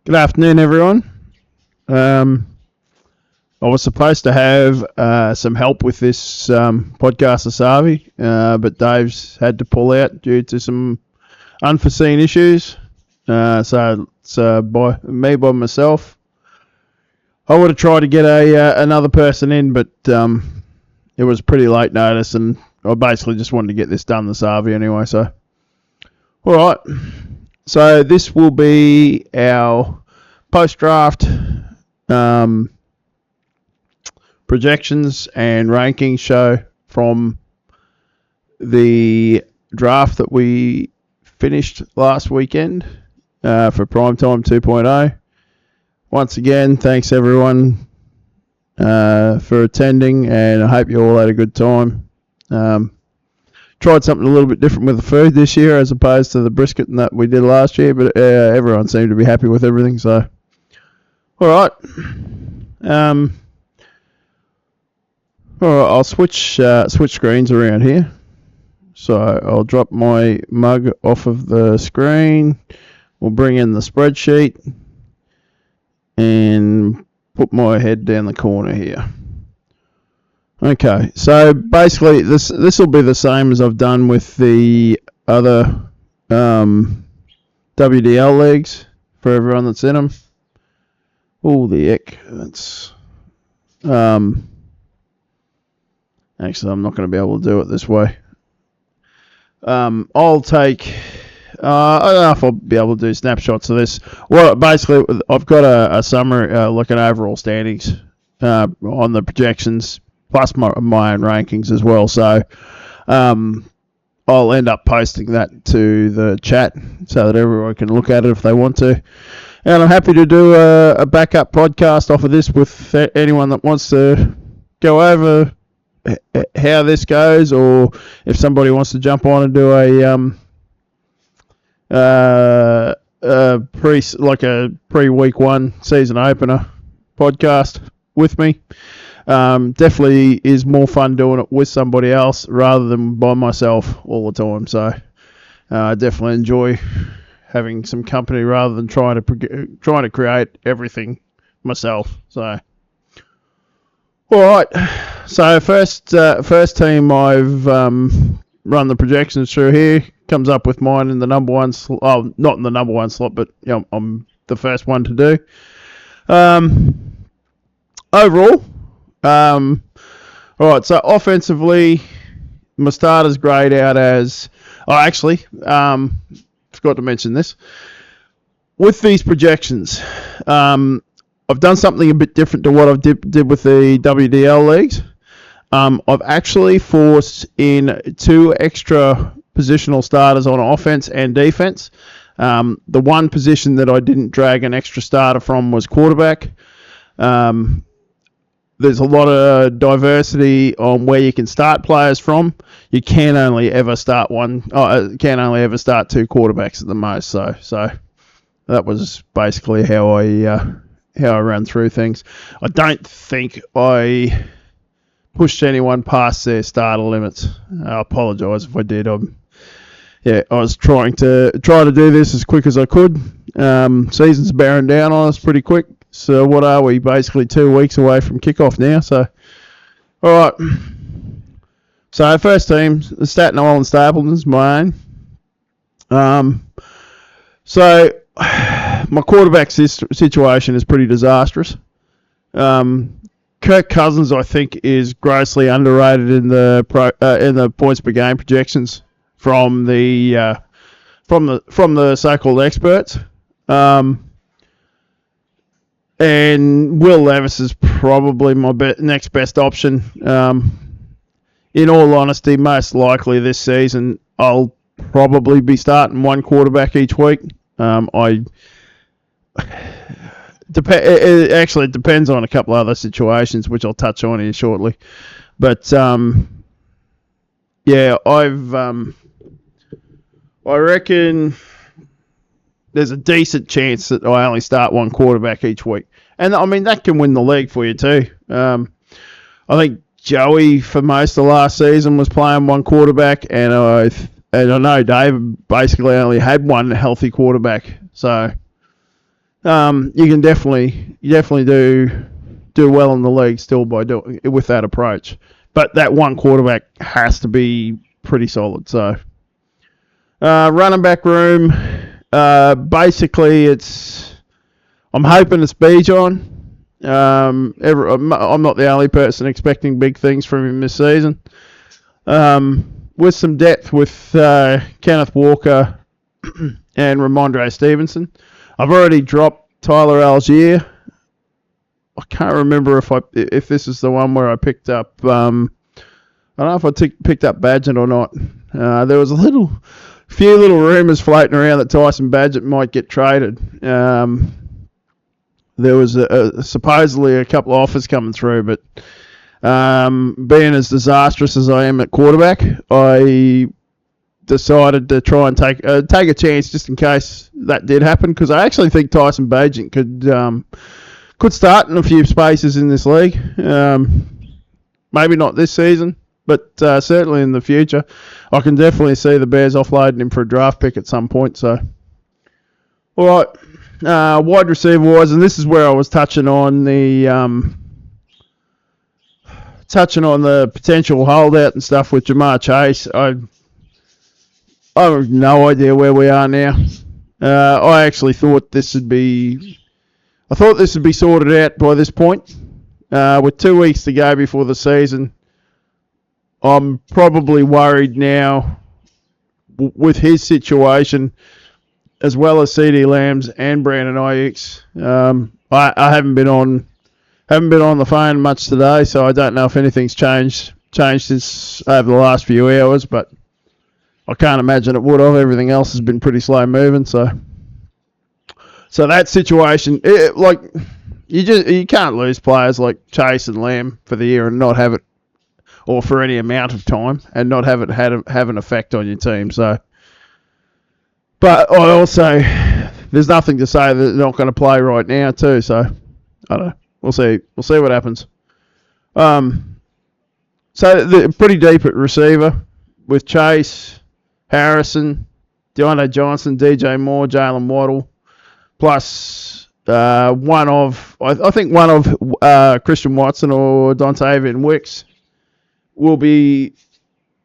Good afternoon, everyone. I was supposed to have some help with this podcast, Asavi, but Dave's had to pull out due to some unforeseen issues. So it's by myself. I would have tried to get another person in, but it was pretty late notice, and I basically just wanted to get this done this Asavi anyway. So, all right. So this will be our post-draft projections and rankings show from the draft that we finished last weekend for Primetime 2.0. Once again, thanks everyone for attending, and I hope you all had a good time. Tried something a little bit different with the food this year as opposed to the brisket that we did last year, but everyone seemed to be happy with everything. So, all right. All right, I'll switch screens around here. So I'll drop my mug off of the screen. We'll bring in the spreadsheet and put my head down the corner here. Okay, so basically this will be the same as I've done with the other WDL leagues for everyone that's in them. Oh, the heck. That's actually, I'm not going to be able to do it this way. I'll take. I don't know if I'll be able to do snapshots of this. Well, basically, I've got a summary looking overall standings on the projections, plus my own rankings as well. So I'll end up posting that to the chat so that everyone can look at it if they want to. And I'm happy to do a backup podcast off of this with anyone that wants to go over how this goes, or if somebody wants to jump on and do a pre-week one season opener podcast with me. Definitely is more fun doing it with somebody else rather than by myself all the time. So I definitely enjoy having some company rather than trying to create everything myself. So, all right. So first team I've run the projections through here comes up with mine in the number one slot. Oh, not in the number one slot, but I'm the first one to do. Overall, all right. So offensively, my starters grade out as. Oh, actually, forgot to mention this. With these projections, I've done something a bit different to what I did with the WDL leagues. I've actually forced in 2 extra positional starters on offense and defense. The one position that I didn't drag an extra starter from was quarterback. There's a lot of diversity on where you can start players from. You can only ever start 2 quarterbacks at the most. So that was basically how I run through things. I don't think I pushed anyone past their starter limits. I apologise if I did. I was trying to do this as quick as I could. Season's bearing down on us pretty quick. So what are we? Basically 2 weeks away from kickoff now. So, all right. So first team, the Staten Island Stapletons, my own. So my quarterback situation is pretty disastrous. Kirk Cousins, I think, is grossly underrated in the points per game projections from the so-called experts. And Will Levis is probably my next best option. In all honesty, most likely this season, I'll probably be starting 1 quarterback each week. It actually depends on a couple of other situations, which I'll touch on here shortly. But I reckon there's a decent chance that I only start 1 quarterback each week. And, I mean, that can win the league for you too. I think Joey, for most of last season, was playing 1 quarterback, and I know Dave basically only had 1 healthy quarterback. So you can definitely do well in the league still by doing with that approach. But that one quarterback has to be pretty solid. So running back room, basically I'm hoping it's Bijan. I'm not the only person expecting big things from him this season. With some depth with Kenneth Walker and Ramondre Stevenson. I've already dropped Tyler Algier. I can't remember if this is the one where I picked up. I don't know if I picked up Badgett or not. There was few little rumours floating around that Tyson Badgett might get traded. There was supposedly a couple of offers coming through, but being as disastrous as I am at quarterback, I decided to try and take a chance just in case that did happen, because I actually think Tyson Badgett could start in a few spaces in this league. Maybe not this season, but certainly in the future. I can definitely see the Bears offloading him for a draft pick at some point. So, all right. Wide receiver wise, and this is where I was touching on the potential holdout and stuff with Jamar Chase. I have no idea where we are now. I actually thought this would be sorted out by this point. With 2 weeks to go before the season, I'm probably worried now with his situation, as well as CD Lambs and Brandon Ayuk's. I haven't been on the phone much today, so I don't know if anything's changed since over the last few hours, but I can't imagine it would have. Everything else has been pretty slow moving, so that situation, you can't lose players like Chase and Lamb for the year and not have it, or for any amount of time, and not have it have an effect on your team. So. But I also, there's nothing to say that they're not going to play right now too. So I don't know. We'll see. We'll see what happens. So they're pretty deep at receiver with Chase, Harrison, Deontay Johnson, DJ Moore, Jalen Waddle, plus one of Christian Watson or Dontavian Wicks will be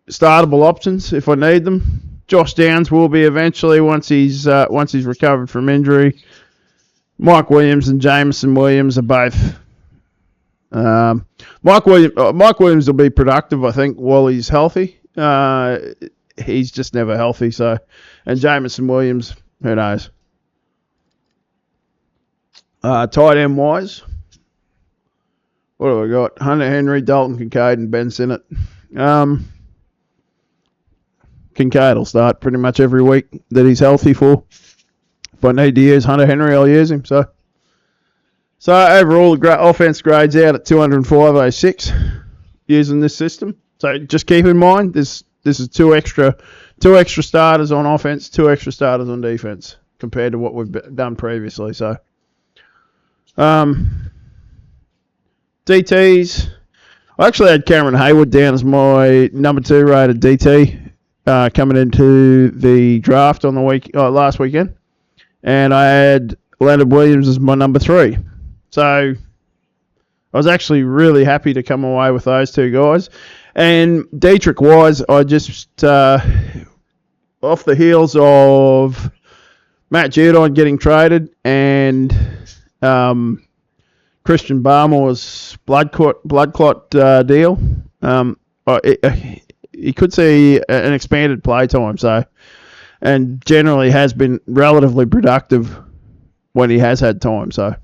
startable options if I need them. Josh Downs will be eventually once he's recovered from injury. Mike Williams and Jameson Williams are both. Mike Williams will be productive, I think, while he's healthy. He's just never healthy, so. And Jameson Williams, who knows? Tight end wise, what do we got? Hunter Henry, Dalton Kincaid, and Ben Sinnott. Kincaid will start pretty much every week that he's healthy for. If I need to use Hunter Henry, I'll use him. So overall, the offense grades out at 205.06 using this system. So just keep in mind, this is two extra starters on offense, 2 extra starters on defense compared to what we've done previously. So DTs, I actually had Cameron Hayward down as my number 2 rated DT. Coming into the draft on the last weekend, and I had Leonard Williams as my number 3. So I was actually really happy to come away with those 2 guys. And Dietrich Wise, I just off the heels of Matt Judon getting traded and Christian Barmore's blood clot deal. He could see an expanded play time, and generally has been relatively productive when he has had time. So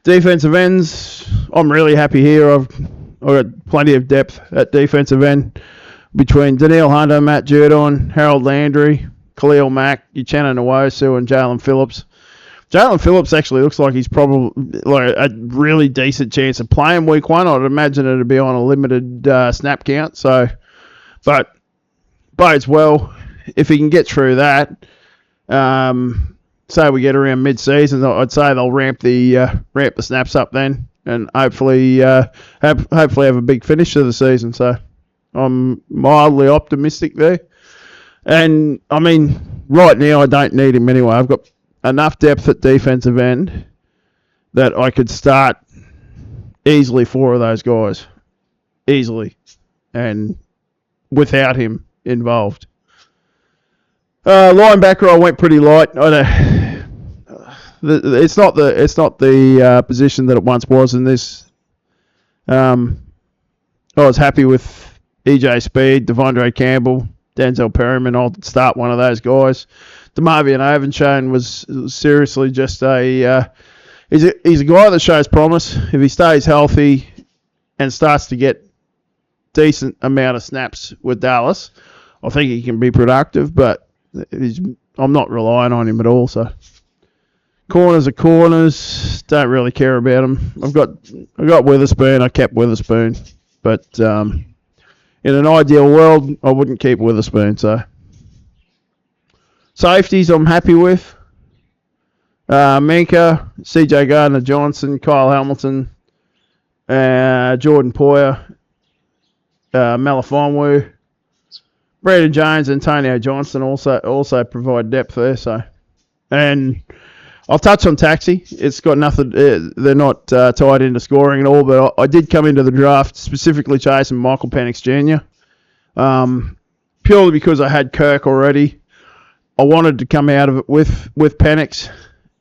defensive ends, I'm really happy here. I've got plenty of depth at defensive end between Danielle Hunter, Matt Judon, Harold Landry, Khalil Mack, Uchenna Nwosu, and Jalen Phillips. Jalen Phillips actually looks like he's probably like a really decent chance of playing week 1. I'd imagine it'd be on a limited snap count. So, but bodes well if he can get through that. Say we get around mid-season, I'd say they'll ramp the snaps up then, and hopefully have a big finish to the season. So, I'm mildly optimistic there. And I mean, right now I don't need him anyway. I've got enough depth at defensive end that I could start easily 4 of those guys. Easily. And without him involved. Linebacker, I went pretty light. It's not the position that it once was in this. I was happy with EJ Speed, Devondre Campbell, Denzel Perryman. I'll start one of those guys. DeMarvion Overshown was seriously just a... he's a guy that shows promise. If he stays healthy and starts to get decent amount of snaps with Dallas, I think he can be productive, but I'm not relying on him at all. So corners are corners. Don't really care about them. I got Witherspoon. I kept Witherspoon, but in an ideal world, I wouldn't keep Witherspoon. So safeties, I'm happy with. Minka, CJ Gardner-Johnson, Kyle Hamilton, Jordan Poyer, Melifonwu, Brandon Jones, Antonio Johnson also provide depth there. So, and I'll touch on Taxi. It's got nothing. They're not tied into scoring at all. But I did come into the draft specifically chasing Michael Penix Jr. Purely because I had Kirk already. I wanted to come out of it with Penix,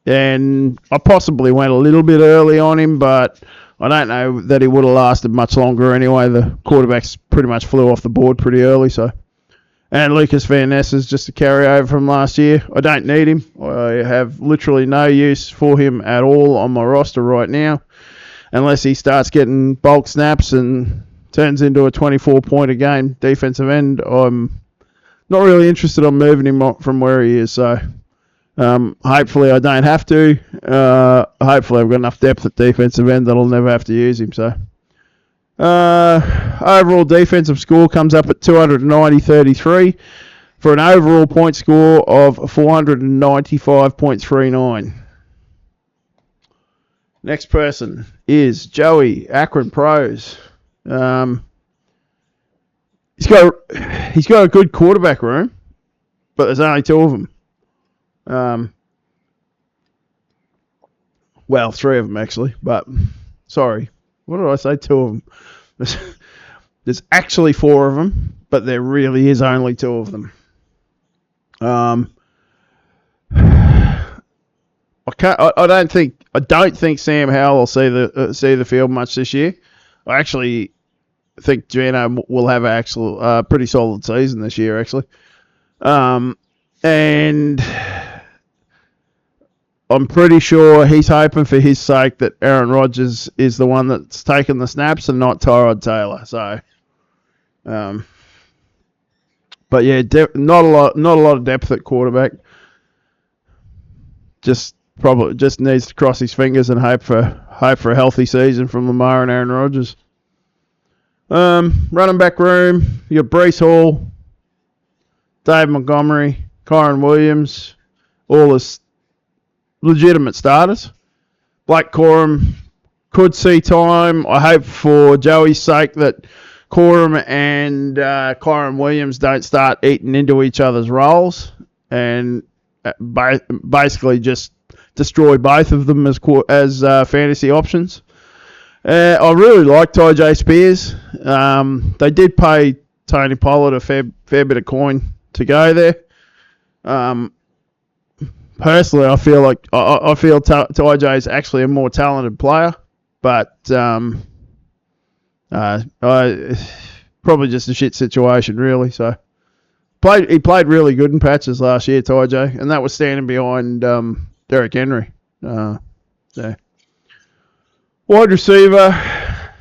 and I possibly went a little bit early on him, but I don't know that he would have lasted much longer anyway. The quarterbacks pretty much flew off the board pretty early. So, and Lucas Van Ness is just a carryover from last year. I don't need him. I have literally no use for him at all on my roster right now, unless he starts getting bulk snaps and turns into a 24-point a game defensive end. I'm not really interested in moving him from where he is. So, hopefully I don't have to. Hopefully I've got enough depth at defensive end that I'll never have to use him. So, overall defensive score comes up at 290.33 for an overall point score of 495.39. Next person is Joey Akron Pros. He's got a good quarterback room, but there's only 2 of them. Well, 3 of them actually, but sorry. What did I say? 2 of them. There's actually 4 of them, but there really is only 2 of them. I don't think Sam Howell will see the field much this year. I actually think Gino will have a pretty solid season this year, actually. And I'm pretty sure he's hoping for his sake that Aaron Rodgers is the one that's taking the snaps and not Tyrod Taylor. So, but yeah, not a lot of depth at quarterback. Just needs to cross his fingers and hope for a healthy season from Lamar and Aaron Rodgers. Running back room, you got Breece Hall, Dave Montgomery, Kyron Williams, all his legitimate starters. Blake Corum could see time. I hope for Joey's sake that Corum and Kyron Williams don't start eating into each other's roles and basically just destroy both of them as fantasy options. I really like Ty Spears. They did pay Tony Pollard a fair bit of coin to go there. Personally, I feel Ty is actually a more talented player, but probably just a shit situation, really. So he played really good in patches last year, Ty, and that was standing behind Derrick Henry. So. Wide receiver,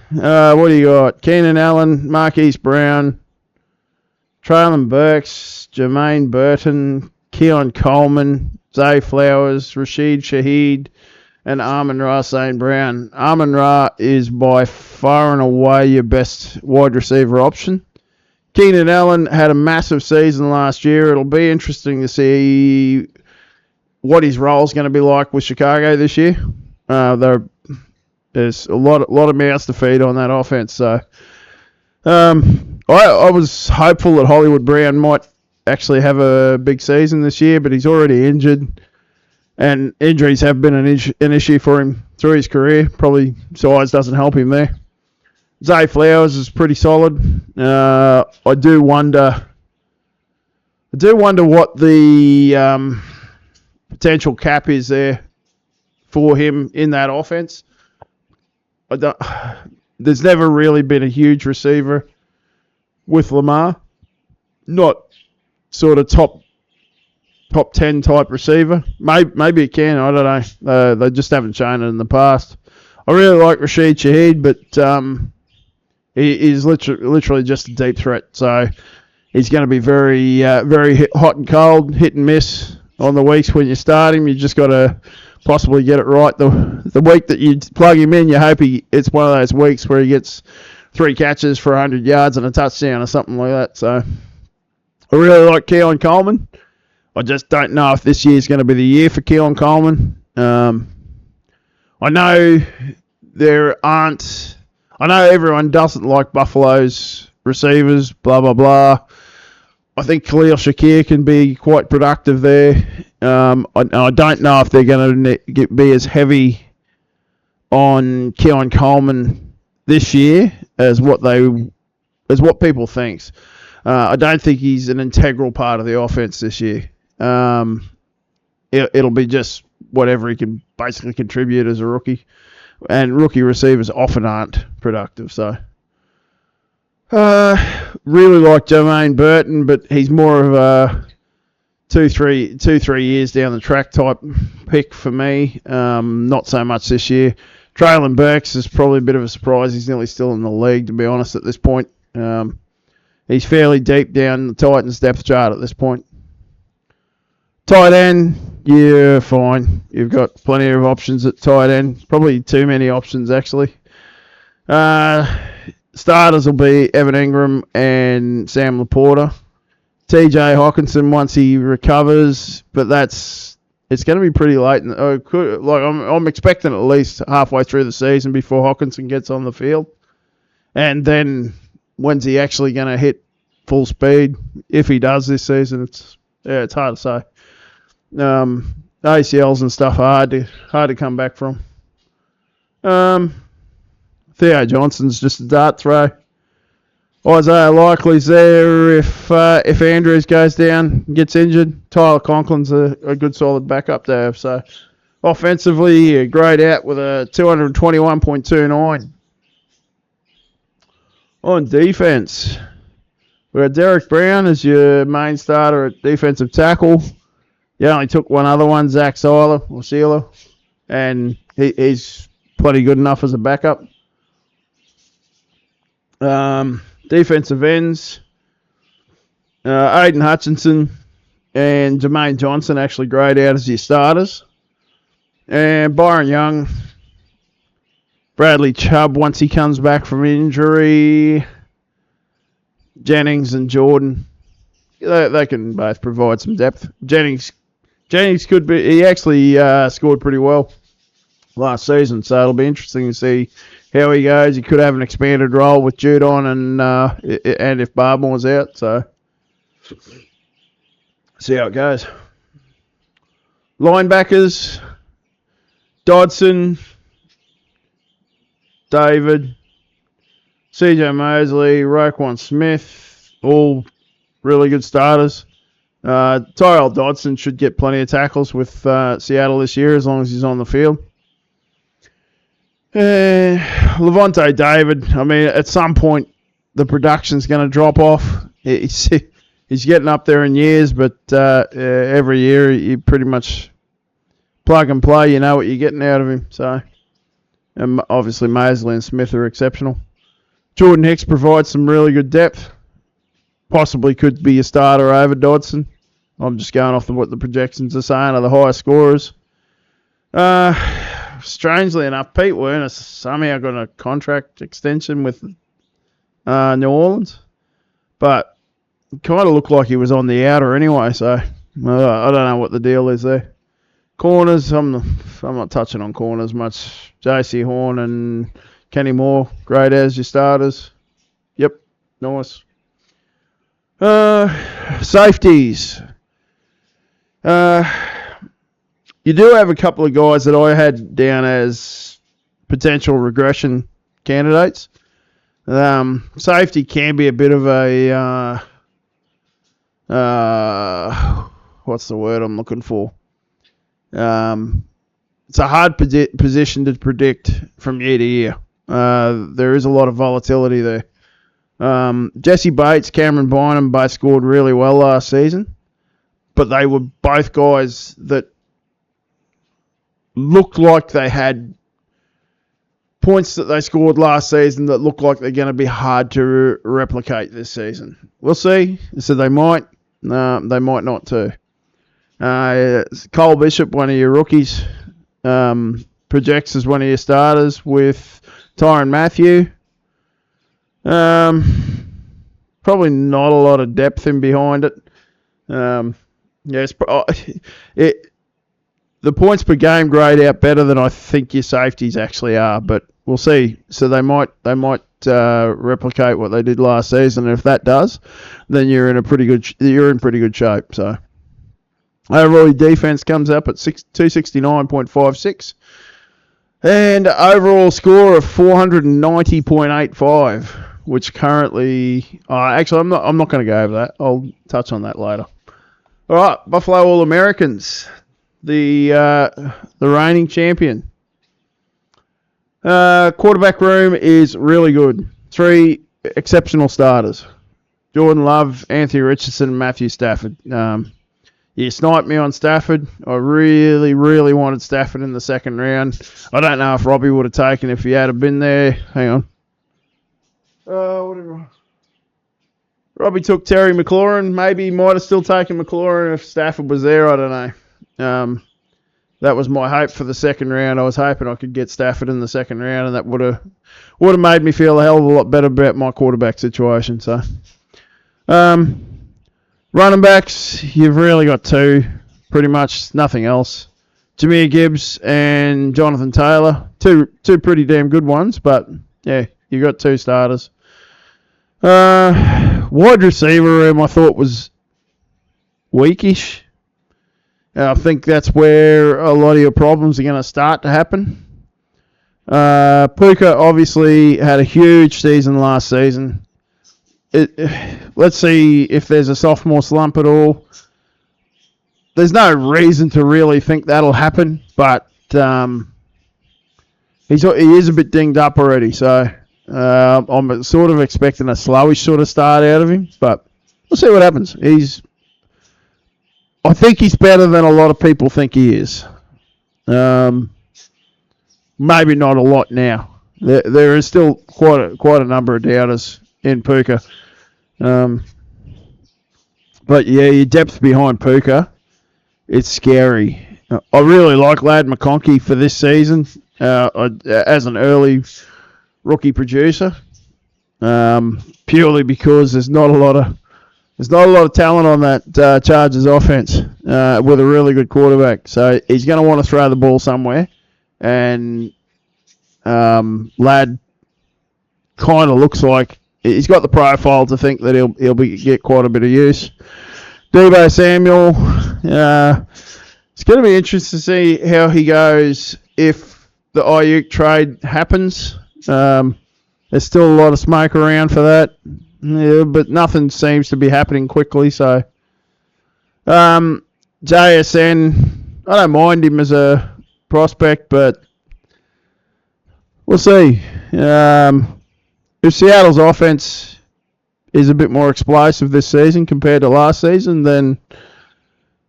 what do you got? Keenan Allen, Marquise Brown, Traylon Burks, Jermaine Burton, Keon Coleman, Zay Flowers, Rashid Shaheed, and Amon-Ra St. Brown. Amon-Ra is by far and away your best wide receiver option. Keenan Allen had a massive season last year. It'll be interesting to see what his role is going to be like with Chicago this year. There's a lot of mouths to feed on that offense. So I was hopeful that Hollywood Brown might actually have a big season this year, but he's already injured. And injuries have been an issue for him through his career. Probably size doesn't help him there. Zay Flowers is pretty solid. I do wonder what the potential cap is there for him in that offense. There's never really been a huge receiver with Lamar. Not sort of top 10 type receiver. Maybe it can. I don't know. They just haven't shown it in the past. I really like Rashid Shaheed, but he is literally just a deep threat. So he's going to be very hot and cold, hit and miss on the weeks when you start him. You just got to possibly get it right. The week that you plug him in, you hope it's one of those weeks where he gets 3 catches for 100 yards and a touchdown or something like that. So I really like Keon Coleman. I just don't know if this year's going to be the year for Keon Coleman. I know everyone doesn't like Buffalo's receivers, blah, blah, blah. I think Khalil Shakir can be quite productive there. I don't know if they're going to be as heavy on Keon Coleman this year as what people think. I don't think he's an integral part of the offense this year. It'll be just whatever he can basically contribute as a rookie. And rookie receivers often aren't productive, so... really like Jermaine Burton, but he's more of a 2-3 years down the track type pick for me. Not so much this year. Traylon Burks is probably a bit of a surprise. He's nearly still in the league, to be honest, at this point. He's fairly deep down the Titans depth chart at this point. Tight end, yeah, fine. You've got plenty of options at tight end. Probably too many options, actually. Starters will be Evan Ingram and Sam Laporta. TJ Hawkinson once he recovers, but it's going to be pretty late. I'm expecting at least halfway through the season before Hawkinson gets on the field. And then when's he actually going to hit full speed? If he does this season, it's hard to say. ACLs and stuff are hard to come back from. Theo Johnson's just a dart throw. Isaiah Likely's there if Andrews goes down and gets injured. Tyler Conklin's a good solid backup to have. So offensively, a grade out with a 221.29. On defense, we got Derek Brown as your main starter at defensive tackle. You only took one other one, Zach Seiler, and he's plenty good enough as a backup. Defensive ends, Aiden Hutchinson and Jermaine Johnson actually grade out as your starters. And Byron Young, Bradley Chubb once he comes back from injury, Jennings and Jordan, they can both provide some depth. Jennings could be, he actually scored pretty well last season, so it'll be interesting to see how he goes. He could have an expanded role with Judon and if Barmore's out, so see how it goes. Linebackers, Dodson, David, CJ Mosley, Roquan Smith, all really good starters. Tyrell Dodson should get plenty of tackles with Seattle this year as long as he's on the field. Levante David, I mean, at some point the production's going to drop off. He's getting up there in years, but every year you pretty much plug and play. You know what you're getting out of him. So, and obviously Mosley and Smith are exceptional. Jordan Hicks provides some really good depth. Possibly could be a starter over Dodson. I'm just going off what the projections are saying are the highest scorers. Strangely enough, Pete Werner somehow got a contract extension with New Orleans, but it kind of looked like he was on the outer anyway, so I don't know what the deal is there. Corners, I'm not touching on corners much. JC Horn and Kenny Moore, great as your starters. Yep, nice. Safeties. you do have a couple of guys that I had down as potential regression candidates. Safety can be a bit of a what's the word I'm looking for? It's a hard position to predict from year to year. There is a lot of volatility there. Jesse Bates, Cameron Bynum both scored really well last season, but they were both guys that looked like they had points that they scored last season that look like they're going to be hard to replicate this season. We'll see. So they might not too. Cole Bishop, one of your rookies, projects as one of your starters with Tyron Matthew. Probably not a lot of depth in behind it. The points per game grade out better than I think your safeties actually are, but we'll see. So they might replicate what they did last season. And if that does, then you're in pretty good shape. So overall, defense comes up at 269.56, and overall score of 490.85, which currently actually I'm not going to go over that. I'll touch on that later. All right, Buffalo All-Americans. The reigning champion. Quarterback room is really good. 3 exceptional starters. Jordan Love, Anthony Richardson, and Matthew Stafford. You sniped me on Stafford. I really, really wanted Stafford in the second round. I don't know if Robbie would have taken if he had been there. Hang on. Whatever. Robbie took Terry McLaurin. Maybe he might have still taken McLaurin if Stafford was there. I don't know. That was my hope for the second round. I was hoping I could get Stafford in the second round, and that would have made me feel a hell of a lot better about my quarterback situation. So, running backs, you've really got 2, pretty much nothing else. Jameer Gibbs and Jonathan Taylor, two pretty damn good ones, but yeah, you got 2 starters. Wide receiver room I thought was weakish. I think that's where a lot of your problems are going to start to happen. Puka obviously had a huge season last season. Let's see if there's a sophomore slump at all. There's no reason to really think that'll happen, but he is a bit dinged up already, so I'm sort of expecting a slowish sort of start out of him, but we'll see what happens. I think he's better than a lot of people think he is. Maybe not a lot now. There is still quite a number of doubters in Puka. But yeah, your depth behind Puka, it's scary. I really like Ladd McConkey for this season as an early rookie producer, purely because there's not a lot of talent on that Chargers offense with a really good quarterback. So he's going to want to throw the ball somewhere. And Ladd kind of looks like he's got the profile to think that he'll get quite a bit of use. Deebo Samuel, it's going to be interesting to see how he goes if the Ayuk trade happens. There's still a lot of smoke around for that. Yeah, but nothing seems to be happening quickly, so JSN, I don't mind him as a prospect, but we'll see. If Seattle's offense is a bit more explosive this season compared to last season, then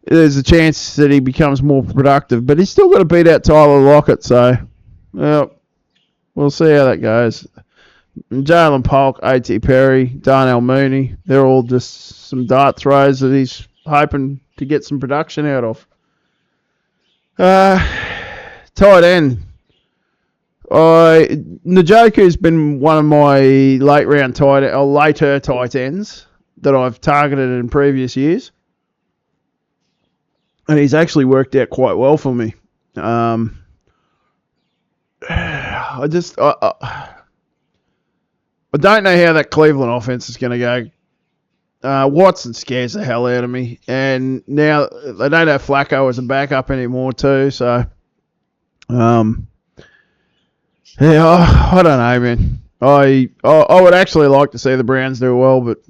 there's a chance that he becomes more productive, but he's still got to beat out Tyler Lockett, so we'll see how that goes. Jalen Polk, A.T. Perry, Darnell Mooney, they're all just some dart throws that he's hoping to get some production out of. Tight end. Njoku's been one of my later tight ends that I've targeted in previous years. And he's actually worked out quite well for me. I don't know how that Cleveland offense is going to go Watson scares the hell out of me, and now they don't have Flacco as a backup anymore too. So, yeah, I don't know, man. I would actually like to see the Browns do well, but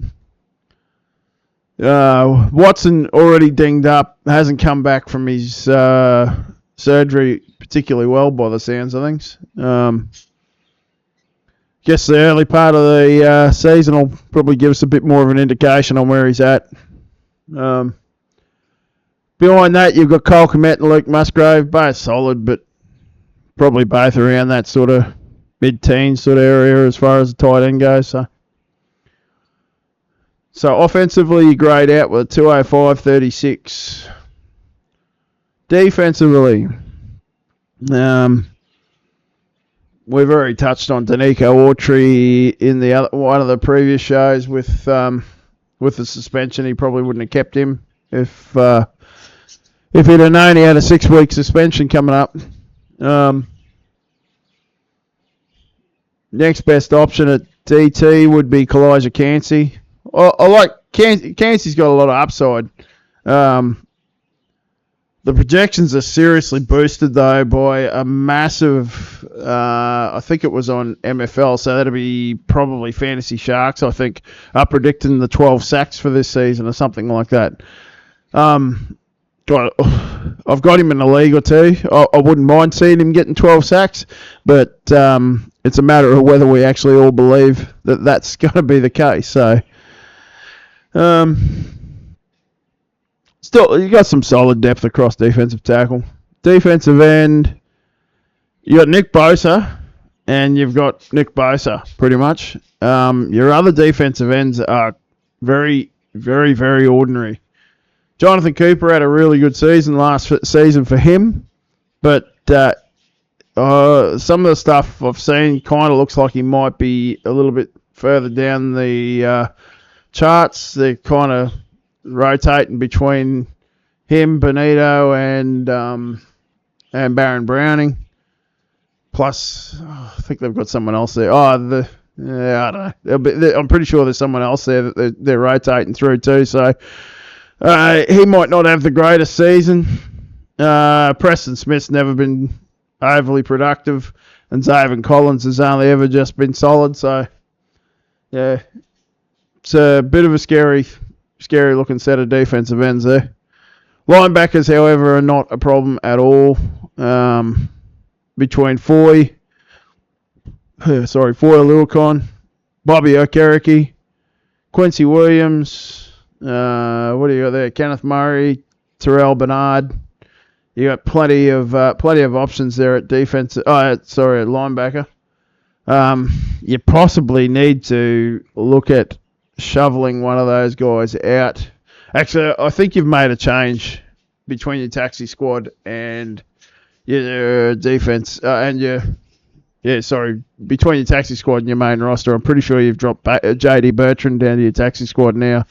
Watson already dinged up, hasn't come back from his surgery particularly well by the sounds of things. Guess the early part of the season will probably give us a bit more of an indication on where he's at. Behind that, you've got Cole Kmet and Luke Musgrave, both solid, but probably both around that sort of mid-teens sort of area as far as the tight end goes. So offensively, you grade out with a 205.36. Defensively, we've already touched on Danico Autry in one of the previous shows with the suspension. He probably wouldn't have kept him if he'd have known he had a 6-week suspension coming up. Next best option at DT would be Kalijah Cansey. I like Cansey's got a lot of upside. The projections are seriously boosted, though, by a massive, I think it was on MFL, so that'll be probably Fantasy Sharks, I think, are predicting the 12 sacks for this season or something like that. I've got him in a league or two. I wouldn't mind seeing him getting 12 sacks, but it's a matter of whether we actually all believe that that's going to be the case. So, still, you got some solid depth across defensive tackle. Defensive end, you got Nick Bosa, and you've got Nick Bosa, pretty much. Your other defensive ends are very, very, very ordinary. Jonathan Cooper had a really good season last season for him, but some of the stuff I've seen kind of looks like he might be a little bit further down the charts. They're kind of rotating between him, Benito, and Baron Browning. Plus, I think they've got someone else there. I don't know. I'm pretty sure there's someone else there that they're rotating through too. So he might not have the greatest season. Preston Smith's never been overly productive, and Zaven Collins has only ever just been solid. So yeah, it's a bit of a scary looking set of defensive ends there. Linebackers, however, are not a problem at all. Between Foy Lilcon, Bobby Okereke, Quincy Williams, what do you got there? Kenneth Murray, Terrell Bernard. You got plenty of options there at defense. At linebacker. You possibly need to look at shoveling one of those guys out. Actually, I think you've made a change between your taxi squad and your defense between your taxi squad and your main roster. I'm pretty sure you've dropped JD Bertrand down to your taxi squad now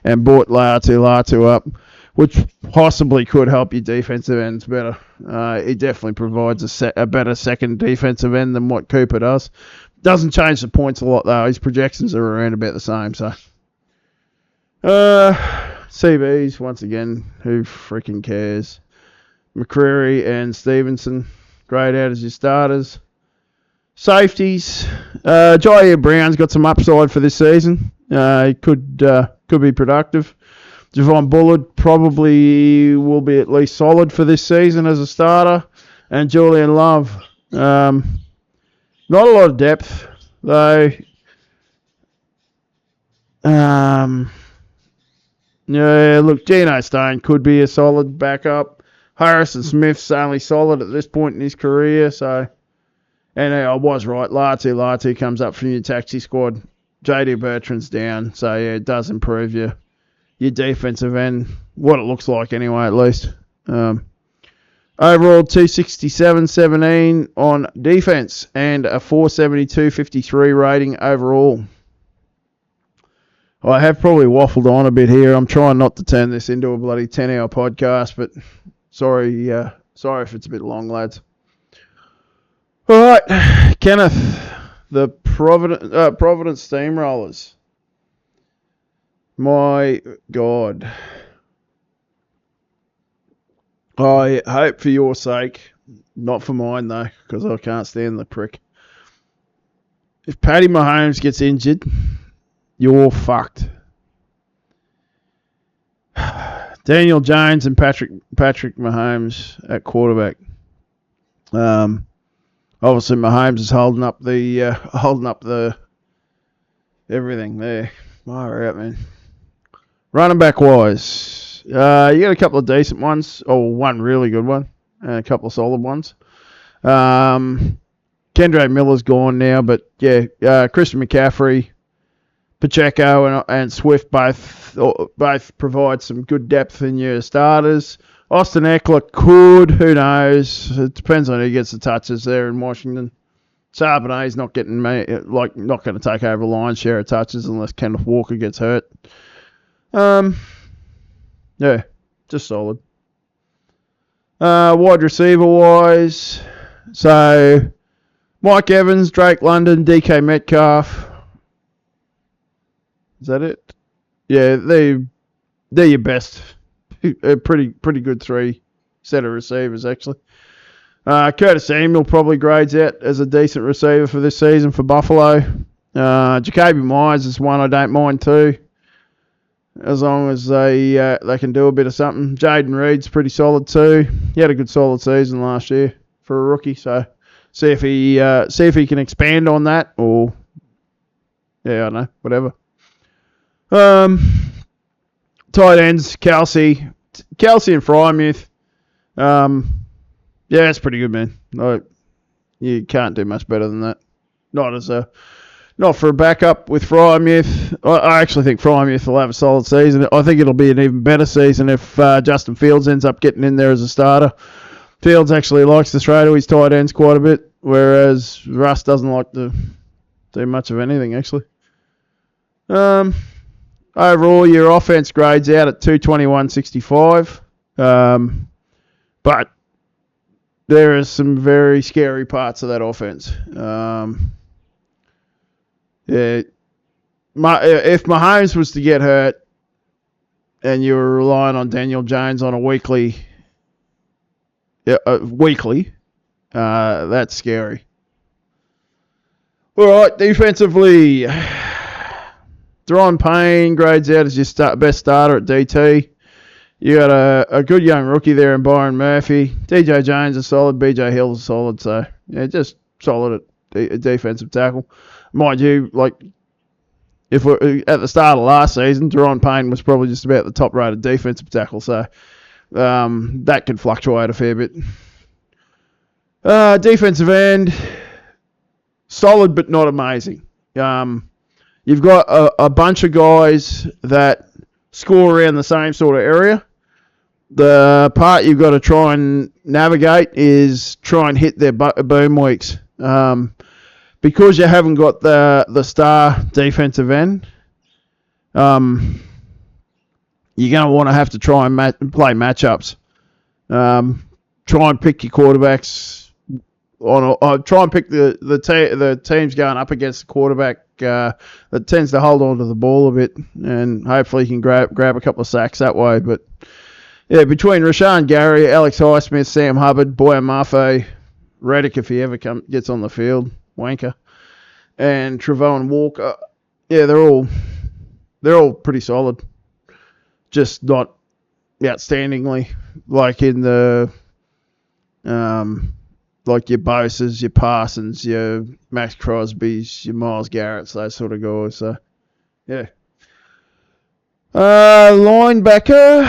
and brought Latu up, which possibly could help your defensive ends better. He definitely provides a better second defensive end than what Cooper does. Doesn't change the points a lot, though. His projections are around about the same. So, CBs, once again, who freaking cares? McCreary and Stevenson, grayed out as your starters. Safeties, Jair Brown's got some upside for this season. He could be productive. Javon Bullard probably will be at least solid for this season as a starter. And Julian Love. Not a lot of depth, though. Geno Stone could be a solid backup. Harrison Smith's only solid at this point in his career, so... And I was right. Latu comes up from your taxi squad. JD Bertrand's down, so yeah, it does improve your defensive end. What it looks like anyway, at least. Overall, 267.17 on defense and a 472.53 rating overall. I have probably waffled on a bit here. I'm trying not to turn this into a bloody 10-hour podcast, but sorry if it's a bit long, lads. All right, Kenneth, the Providence Steamrollers. My God. I hope for your sake, not for mine though, because I can't stand the prick. If Paddy Mahomes gets injured, you're fucked. Daniel Jones and Patrick Mahomes at quarterback. Obviously Mahomes is holding up the everything there. Far out, man. Running back wise, you got a couple of decent ones, or one really good one, and a couple of solid ones. Kendre Miller's gone now, but yeah, Christian McCaffrey, Pacheco, and Swift both provide some good depth in your starters. Austin Eckler could, who knows? It depends on who gets the touches there in Washington. Charbonnet's not not going to take over a lion's share of touches unless Kenneth Walker gets hurt. Yeah, just solid. Wide receiver wise, so Mike Evans, Drake London, DK Metcalf. Is that it? Yeah, they're your best. Pretty good three set of receivers actually. Curtis Samuel probably grades out as a decent receiver for this season for Buffalo. Jacoby Myers is one I don't mind too, as long as they can do a bit of something. Jaden Reed's pretty solid too. He had a good solid season last year for a rookie, so see if he can expand on that, or I don't know, whatever. Tight ends, Kelsey and Frymuth. Yeah, it's pretty good, man. You can't do much better than that. Not for a backup with Frymuth. I actually think Frymuth will have a solid season. I think it'll be an even better season if Justin Fields ends up getting in there as a starter. Fields actually likes to throw to his tight ends quite a bit, whereas Russ doesn't like to do much of anything, actually. Overall, your offense grades out at 221.65. But there are some very scary parts of that offense. If Mahomes was to get hurt and you were relying on Daniel Jones on a weekly, that's scary. All right, defensively, Deron Payne grades out as your best starter at DT. You got a good young rookie there in Byron Murphy. DJ Jones is solid. BJ Hill's solid. So, yeah, just solid at defensive tackle. Mind you, if we're at the start of last season, Deron Payne was probably just about the top-rated defensive tackle. So, that could fluctuate a fair bit. Defensive end, solid but not amazing. You've got a bunch of guys that score around the same sort of area. The part you've got to try and navigate is try and hit their boom weeks. Because you haven't got the star defensive end, you're going to want to have to try and play matchups. Try and pick your quarterbacks. Try and pick the teams going up against the quarterback that tends to hold on to the ball a bit, and hopefully you can grab a couple of sacks that way. But yeah, between Rashawn Gary, Alex Highsmith, Sam Hubbard, Boya Mafe, Reddick if he ever gets on the field, wanker, and Trevon Walker, yeah, they're all pretty solid. Just not outstandingly like in the like your Bosa's, your Parsons, your Max Crosby's, your Myles Garrett's, those sort of guys. So, yeah. Linebacker,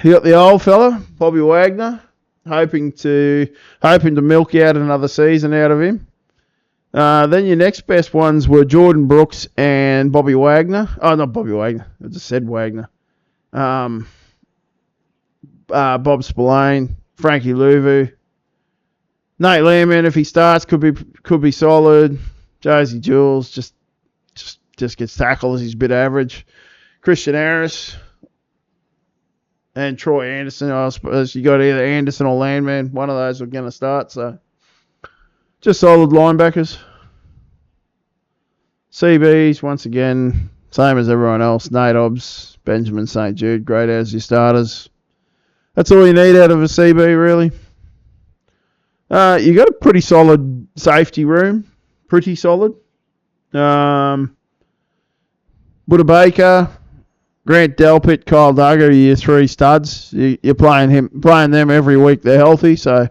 you got the old fella, Bobby Wagner, hoping to milk out another season out of him. Then your next best ones were Jordan Brooks and Bobby Wagner. Oh, not Bobby Wagner. I just said Wagner. Bob Spillane, Frankie Louvu. Nate Learman, if he starts, could be solid. Josie Jules just gets tackled as he's a bit average. Christian Harris and Troy Anderson. I suppose you got either Anderson or Landman. One of those are going to start. So just solid linebackers. CBs, once again, Same as everyone else. Nate Hobbs, Benjamin St. Jude, great as your starters. That's all you need out of a CB, really. You got a pretty solid safety room. Pretty solid. Buddha Baker, Grant Delpit, Kyle Duggar are your three studs. You're playing them every week. They're healthy, so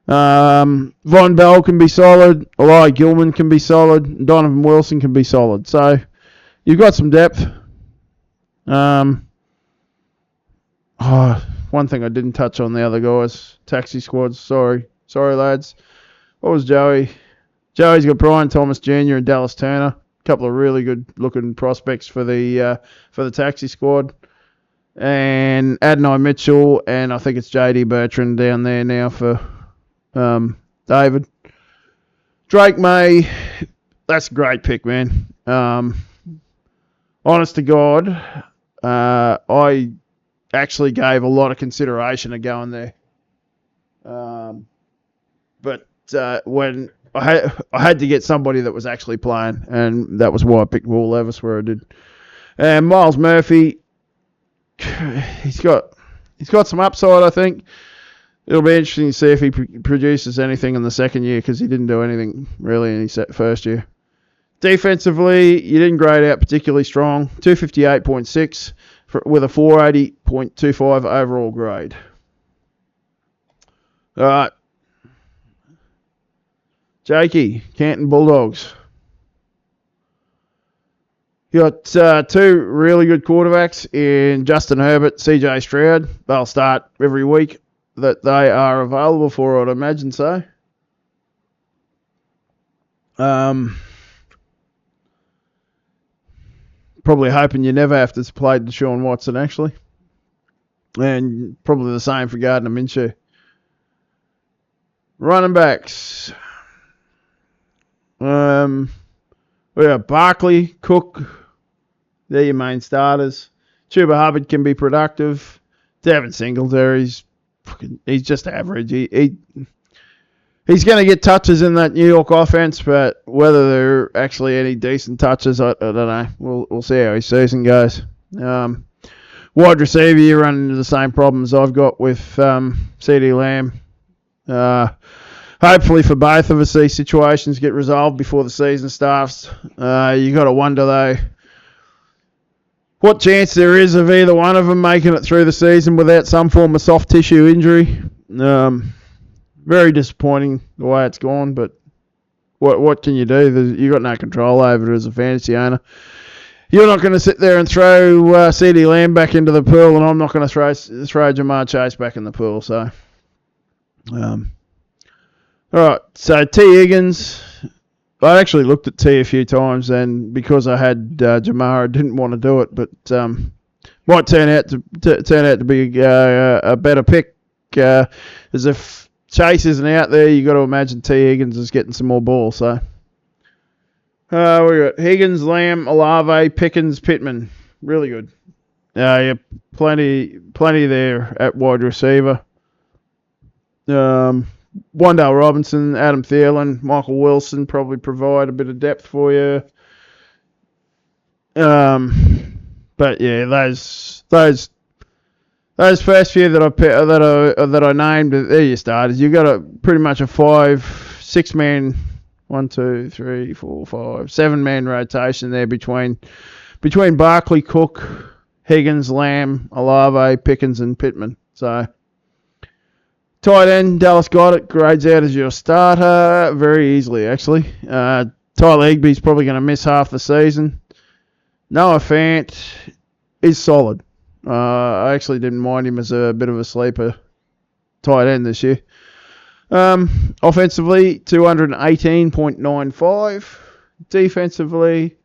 Von Bell can be solid. Eli Gilman can be solid. Donovan Wilson can be solid. So you've got some depth. One thing I didn't touch on the other guys. Taxi squads. Sorry, lads. What was Joey? Joey's got Brian Thomas Jr. and Dallas Turner. A couple of really good looking prospects for the taxi squad. And Adonai Mitchell, and I think it's JD Bertrand down there now for David. Drake May, that's a great pick, man. Honest to God, I actually gave a lot of consideration to going there. But when I had to get somebody that was actually playing, and that was why I picked Will Levis where I did. And Miles Murphy, he's got some upside, I think. It'll be interesting to see if he produces anything in the second year, because he didn't do anything really in his first year. Defensively, you didn't grade out particularly strong. 258.6 with a 480.25 overall grade. All right. Jakey, Canton Bulldogs. You got two really good quarterbacks in Justin Herbert, CJ Stroud. They'll start every week that they are available for, I'd imagine so. Probably hoping you never have to play Deshaun Watson, actually. And probably the same for Gardner Minshew. Running backs. We have Barkley, Cook. They're your main starters. Chuba Hubbard can be productive. Devin Singletary's he's just average. He's going to get touches in that New York offense, but whether they're actually any decent touches, I don't know. We'll see how his season goes. Wide receiver, you run into the same problems I've got with CeeDee Lamb. Hopefully for both of us, these situations get resolved before the season starts. You got to wonder, though, what chance there is of either one of them making it through the season without some form of soft tissue injury. Very disappointing the way it's gone, but what can you do? You've got no control over it as a fantasy owner. You're not going to sit there and throw CeeDee Lamb back into the pool, and I'm not going to throw Jamar Chase back in the pool. So, all right. So T Higgins, I actually looked at T a few times, and because I had Jamar, I didn't want to do it, but might turn out to be a better pick. As if Chase isn't out there, you got to imagine T Higgins is getting some more ball. So we got Higgins, Lamb, Olave, Pickens, Pittman. Really good. Yeah, plenty there at wide receiver. Wandale Robinson, Adam Thielen, Michael Wilson probably provide a bit of depth for you. But yeah, those first few that I named, they're your starters. You got pretty much a 5-6 man, 7 man rotation there between Barkley, Cook, Higgins, Lamb, Olave, Pickens, and Pittman. So tight end, Dallas Goedert grades out as your starter very easily, actually. Tyler Higbee's probably going to miss half the season. Noah Fant is solid. I actually didn't mind him as a bit of a sleeper tight end this year. Offensively, 218.95. Defensively,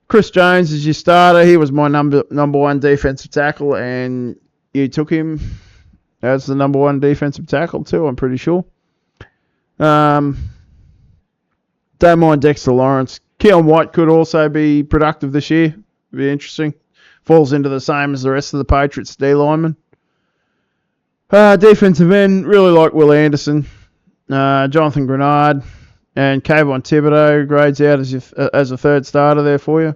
Chris Jones is your starter. He was my number one defensive tackle, and you took him as the number one defensive tackle too, I'm pretty sure. Don't mind Dexter Lawrence. Keon White could also be productive this year. Be interesting. Falls into the same as the rest of the Patriots D linemen. Defensive end, really like Will Anderson, Jonathan Grenard, and Kayvon Thibodeau grades out as a third starter there for you.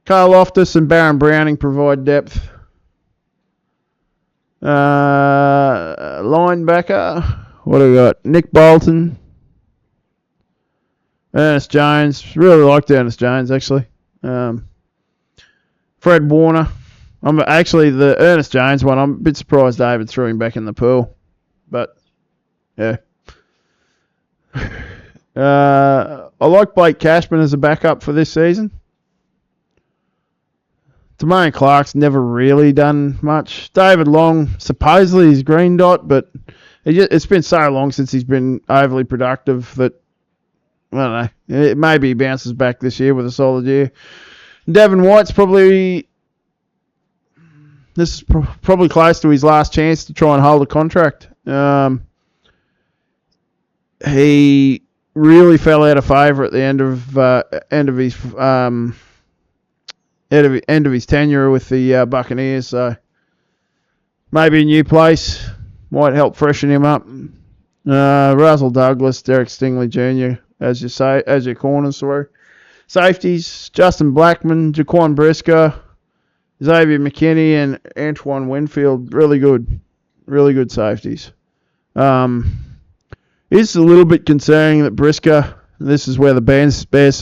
Carl Loftus and Baron Browning provide depth. Linebacker, what do we got? Nick Bolton, Ernest Jones. Really liked Ernest Jones, actually. Fred Warner. I'm actually the Ernest Jones one. I'm a bit surprised David threw him back in the pool, but yeah. I like Blake Cashman as a backup for this season. Jermaine Clark's never really done much. David Long, supposedly he's green dot, but it's been so long since he's been overly productive that, I don't know, maybe he bounces back this year with a solid year. Devin White's probably close to his last chance to try and hold a contract. He really fell out of favour at the end of his tenure with the Buccaneers, so maybe a new place might help freshen him up. Russell Douglas, Derek Stingley Jr. as your corners through. Safeties: Justin Blackman, Jaquan Brisker, Xavier McKinney, and Antoine Winfield. Really good safeties. It's a little bit concerning that Brisker, this is where the Bears fan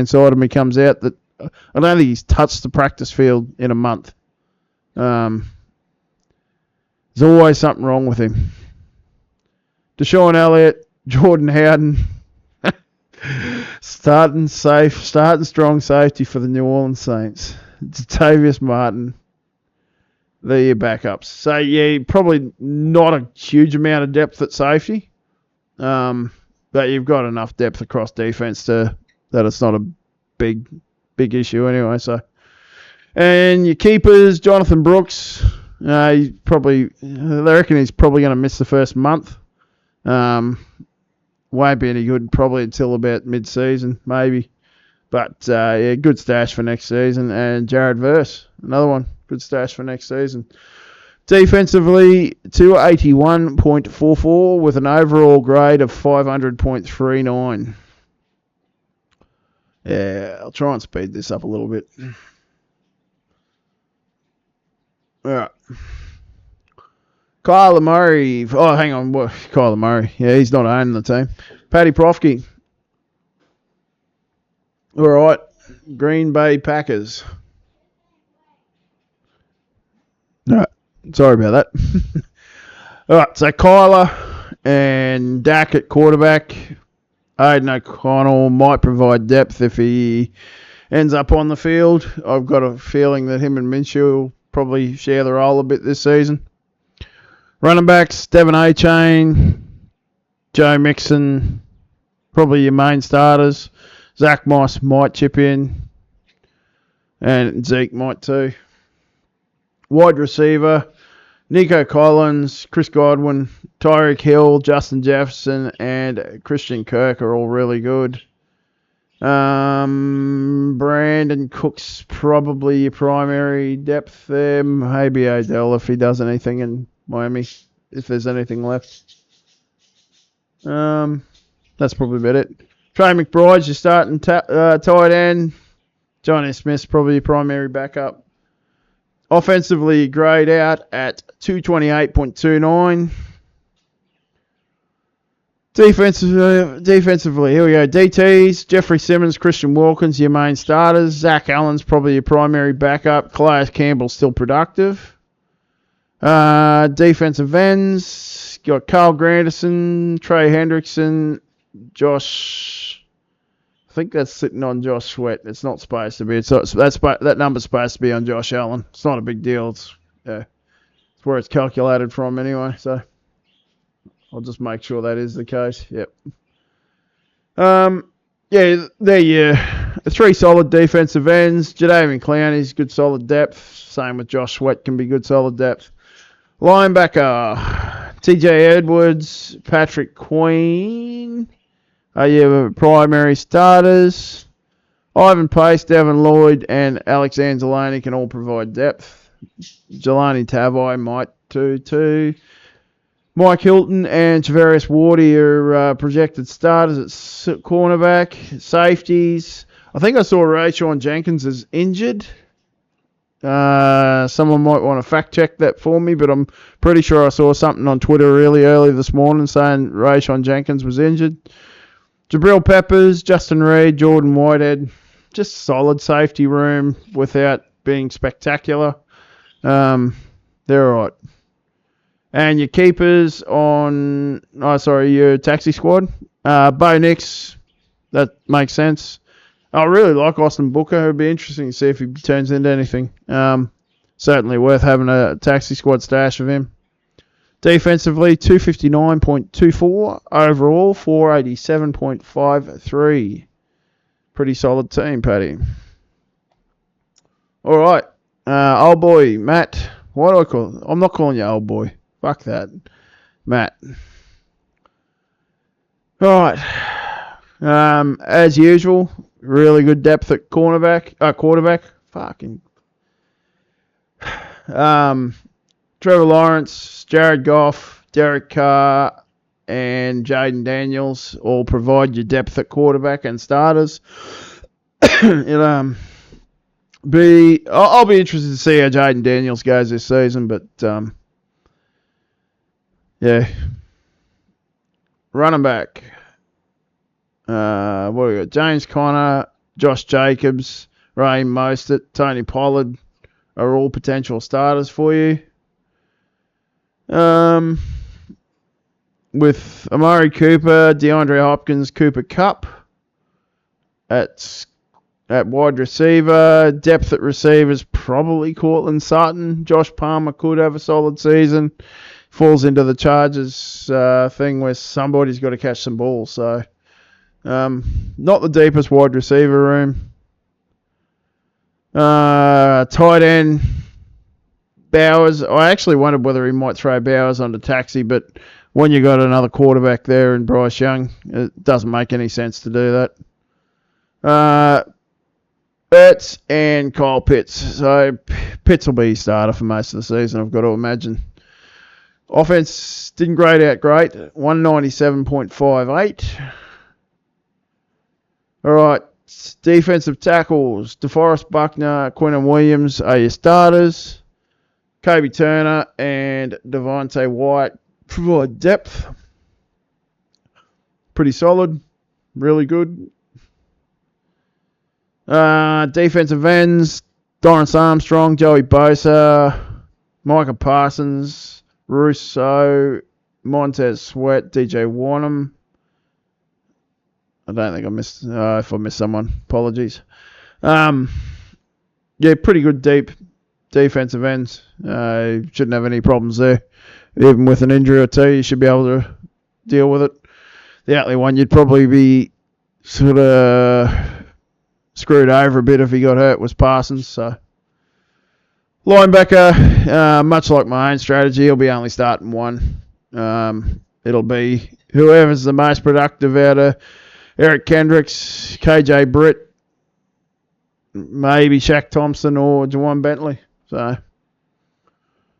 side of me comes out, that I don't think he's touched the practice field in a month. There's always something wrong with him. Deshaun Elliott, Jordan Howden, starting strong safety for the New Orleans Saints. Tavius Martin, they're your backups. So yeah, probably not a huge amount of depth at safety, but you've got enough depth across defense that it's not a big issue anyway. So, and your keepers, Jonathan Brooks, they reckon he's probably going to miss the first month. Won't be any good probably until about mid-season, maybe. But yeah, good stash for next season. And Jared Verse, another one, good stash for next season. Defensively, 281.44 with an overall grade of 500.39. Yeah, I'll try and speed this up a little bit. All right. Kyler Murray. Oh, hang on. What? Kyler Murray. Yeah, he's not owning the team. Paddy Profke. All right. Green Bay Packers. All right. Sorry about that. All right. So Kyler and Dak at quarterback. Aiden O'Connell might provide depth if he ends up on the field. I've got a feeling that him and Minshew will probably share the role a bit this season. Running backs, Devin Achane, Joe Mixon, probably your main starters. Zach Moss might chip in, and Zeke might too. Wide receiver, Nico Collins, Chris Godwin, Tyreek Hill, Justin Jefferson, and Christian Kirk are all really good. Brandon Cook's probably your primary depth there. Maybe Odell if he does anything in Miami, if there's anything left. That's probably about it. Trey McBride's your starting tight end. Johnny Smith's probably your primary backup. Offensively, grade out at 228.29. Defensively, here we go. DTs, Jeffrey Simmons, Christian Wilkins, your main starters. Zach Allen's probably your primary backup. Calais Campbell's still productive. Defensive ends, got Carl Granderson, Trey Hendrickson, Josh. I think that's sitting on Josh Sweat. It's not supposed to be. That number's supposed to be on Josh Allen. It's not a big deal. It's where it's calculated from anyway. So I'll just make sure that is the case. Yep. Yeah, there you three solid defensive ends. Jadeveon Clowney's good solid depth. Same with Josh Sweat can be good solid depth. Linebacker, TJ Edwards, Patrick Queen are your primary starters. Ivan Pace, Devin Lloyd, and Alex Anzalone can all provide depth. Jelani Tavai might too. Mike Hilton and Tavarius Wardy are projected starters at cornerback. Safeties, I think I saw Rayshawn Jenkins is injured. Someone might want to fact check that for me, but I'm pretty sure I saw something on Twitter really early this morning saying Rayshawn Jenkins was injured. Jabril Peppers, Justin Reed, Jordan Whitehead, just solid safety room without being spectacular. They're all right. And your keepers your taxi squad. Bo Nix, that makes sense. I really like Austin Booker. It would be interesting to see if he turns into anything. Certainly worth having a taxi squad stash of him. Defensively, 259.24. Overall, 487.53. Pretty solid team, Paddy. All right. Old boy, Matt. What do I call him? I'm not calling you old boy. Fuck that. Matt. All right. As usual, really good depth at quarterback. Fucking. Trevor Lawrence, Jared Goff, Derek Carr, and Jaden Daniels all provide your depth at quarterback and starters. I'll be interested to see how Jaden Daniels goes this season, but yeah. Running back. What do we got? James Conner, Josh Jacobs, Raheem Mostert, Tony Pollard are all potential starters for you. With Amari Cooper, DeAndre Hopkins, Cooper Kupp at wide receiver. Depth at receivers, probably Cortland Sutton. Josh Palmer could have a solid season. Falls into the Chargers thing where somebody's got to catch some balls. So, not the deepest wide receiver room. Tight end, Bowers. I actually wondered whether he might throw Bowers onto taxi, but when you got another quarterback there in Bryce Young, it doesn't make any sense to do that. Ertz and Kyle Pitts. So Pitts will be starter for most of the season, I've got to imagine. Offense didn't grade out great. 197.58. All right. Defensive tackles. DeForest Buckner, Quinnen Williams are your starters. Kobe Turner and Devontae White provide depth. Pretty solid. Really good. Defensive ends. Dorrance Armstrong, Joey Bosa, Micah Parsons, Russo, Montez Sweat, DJ Warnham. I don't think I missed. If I missed someone, apologies. Yeah, pretty good deep defensive ends. Shouldn't have any problems there. Even with an injury or two, you should be able to deal with it. The only one you'd probably be sort of screwed over a bit if he got hurt was Parsons. So linebacker, much like my own strategy, he'll be only starting one. It'll be whoever's the most productive out of Eric Kendricks, KJ Britt, maybe Shaq Thompson or Jawan Bentley. So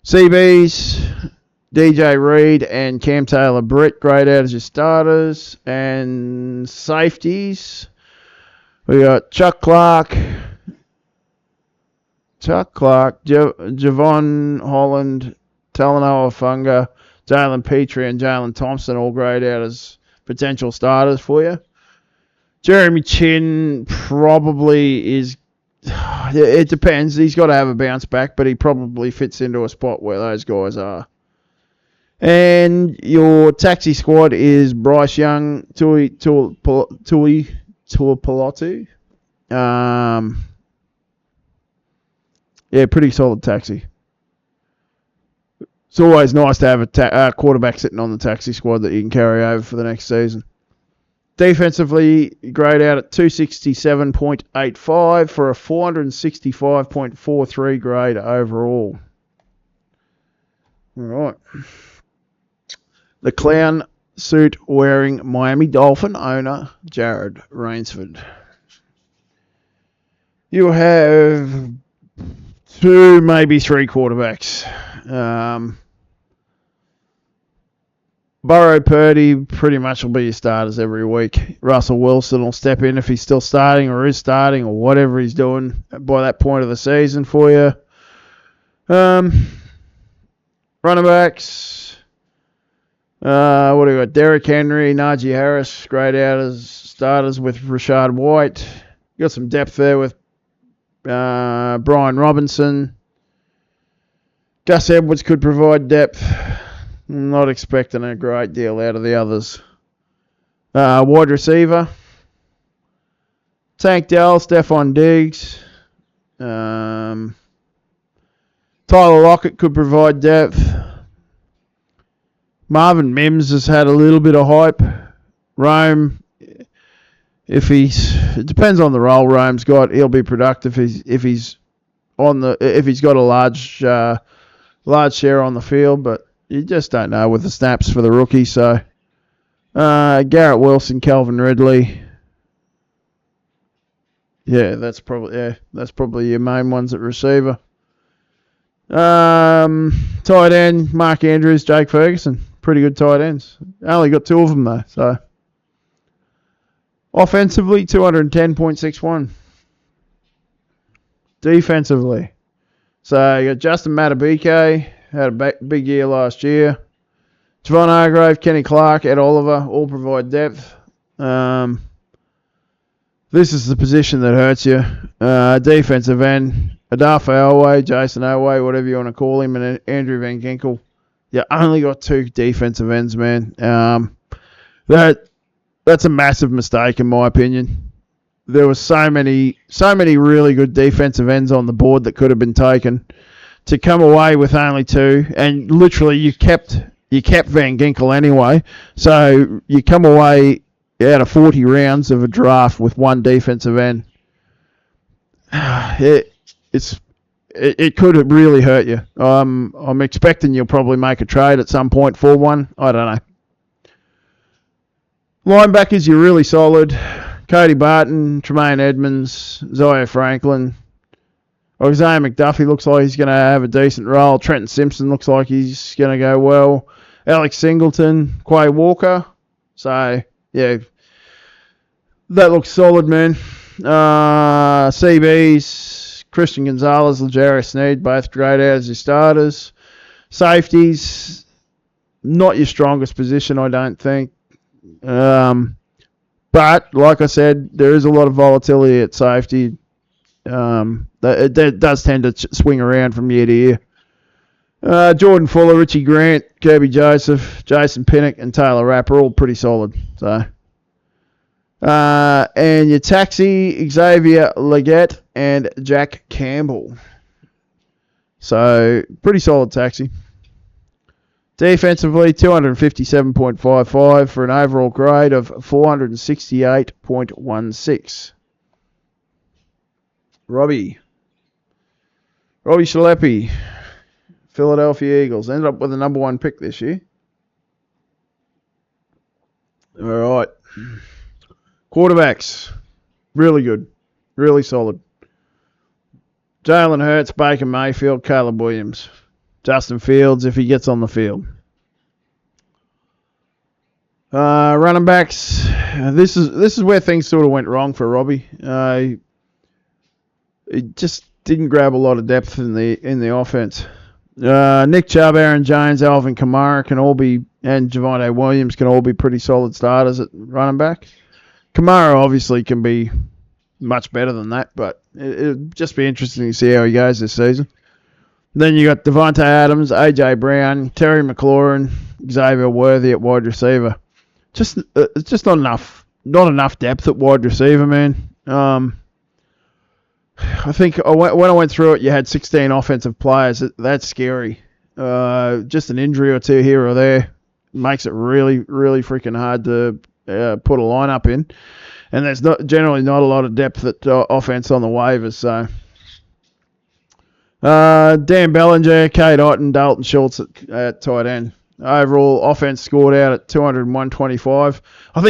CBs, DJ Reed and Cam Taylor Britt grade out as your starters. And safeties, we got Chuck Clark, Javon Holland, Talanoa Funga, Jalen Petrie and Jalen Thompson all grade out as potential starters for you. Jeremy Chin probably is... It depends. He's got to have a bounce back, but he probably fits into a spot where those guys are. And your taxi squad is Bryce Young, Tui Tuapolotu. Yeah, pretty solid taxi. It's always nice to have a quarterback sitting on the taxi squad that you can carry over for the next season. Defensively, grade out at 267.85 for a 465.43 grade overall. All right. The clown suit wearing Miami Dolphin owner, Jared Rainsford. You have 2, maybe 3 quarterbacks. Burrow, Purdy pretty much will be your starters every week. Russell Wilson will step in if he's still starting or is starting or whatever he's doing by that point of the season for you. Running backs. What do we got? Derrick Henry, Najee Harris, great out as starters with Rashad White. You got some depth there with Brian Robinson. Gus Edwards could provide depth. Not expecting a great deal out of the others. Wide receiver. Tank Dell, Stephon Diggs. Tyler Lockett could provide depth. Marvin Mims has had a little bit of hype. Rome, it depends on the role Rome's got. He'll be productive if he's got a large share on the field, but you just don't know with the snaps for the rookie. So Garrett Wilson, Calvin Ridley. Yeah, that's probably your main ones at receiver. Tight end, Mark Andrews, Jake Ferguson. Pretty good tight ends. Only got 2 of them though. So offensively, 210.61. Defensively, so you got Justin Matabike, had a big year last year. Javon Hargrave, Kenny Clark, Ed Oliver, all provide depth. This is the position that hurts you. Defensive end, Adafe Oweh, Jason Oweh, whatever you want to call him, and Andrew Van Ginkel. You only got 2 defensive ends, man. That's a massive mistake in my opinion. There were so many really good defensive ends on the board that could have been taken. To come away with only 2, and literally you kept Van Ginkel anyway, so you come away out of 40 rounds of a draft with 1 defensive end. It could really hurt you. I'm expecting you'll probably make a trade at some point for one. I don't know. Linebackers, you're really solid. Cody Barton, Tremaine Edmonds, Zaire Franklin. Isaiah McDuffie looks like he's going to have a decent role. Trenton Simpson looks like he's going to go well. Alex Singleton, Quay Walker. So, yeah, that looks solid, man. CBs, Christian Gonzalez, L'Jarius Sneed, both great out as your starters. Safeties, not your strongest position, I don't think. But, like I said, there is a lot of volatility at safety. It does tend to swing around from year to year. Jordan Fuller, Richie Grant, Kirby Joseph, Jason Pinnock, and Taylor Rapp are all pretty solid. So, and your taxi, Xavier Leggett and Jack Campbell. So, pretty solid taxi. Defensively, 257.55 for an overall grade of 468.16. Robbie Shalepi, Philadelphia Eagles, ended up with the number 1 pick this year. All right. Quarterbacks, really good, really solid. Jalen Hurts, Baker Mayfield, Caleb Williams. Justin Fields, if he gets on the field. Running backs, this is where things sort of went wrong for Robbie. He just didn't grab a lot of depth in the offense. Nick Chubb, Aaron Jones, Alvin Kamara and Javonte Williams can all be pretty solid starters at running back. Kamara obviously can be much better than that, but it'll just be interesting to see how he goes this season. Then you got Devontae Adams, AJ Brown, Terry McLaurin, Xavier Worthy at wide receiver. Just not enough depth at wide receiver, man. I think when I went through it, you had 16 offensive players. That's scary. Just an injury or 2 here or there makes it really, really freaking hard to put a lineup in. And there's generally not a lot of depth at offense on the waivers. So, Dan Bellinger, Kate Otten, Dalton Schultz at tight end. Overall offense scored out at 201.25. I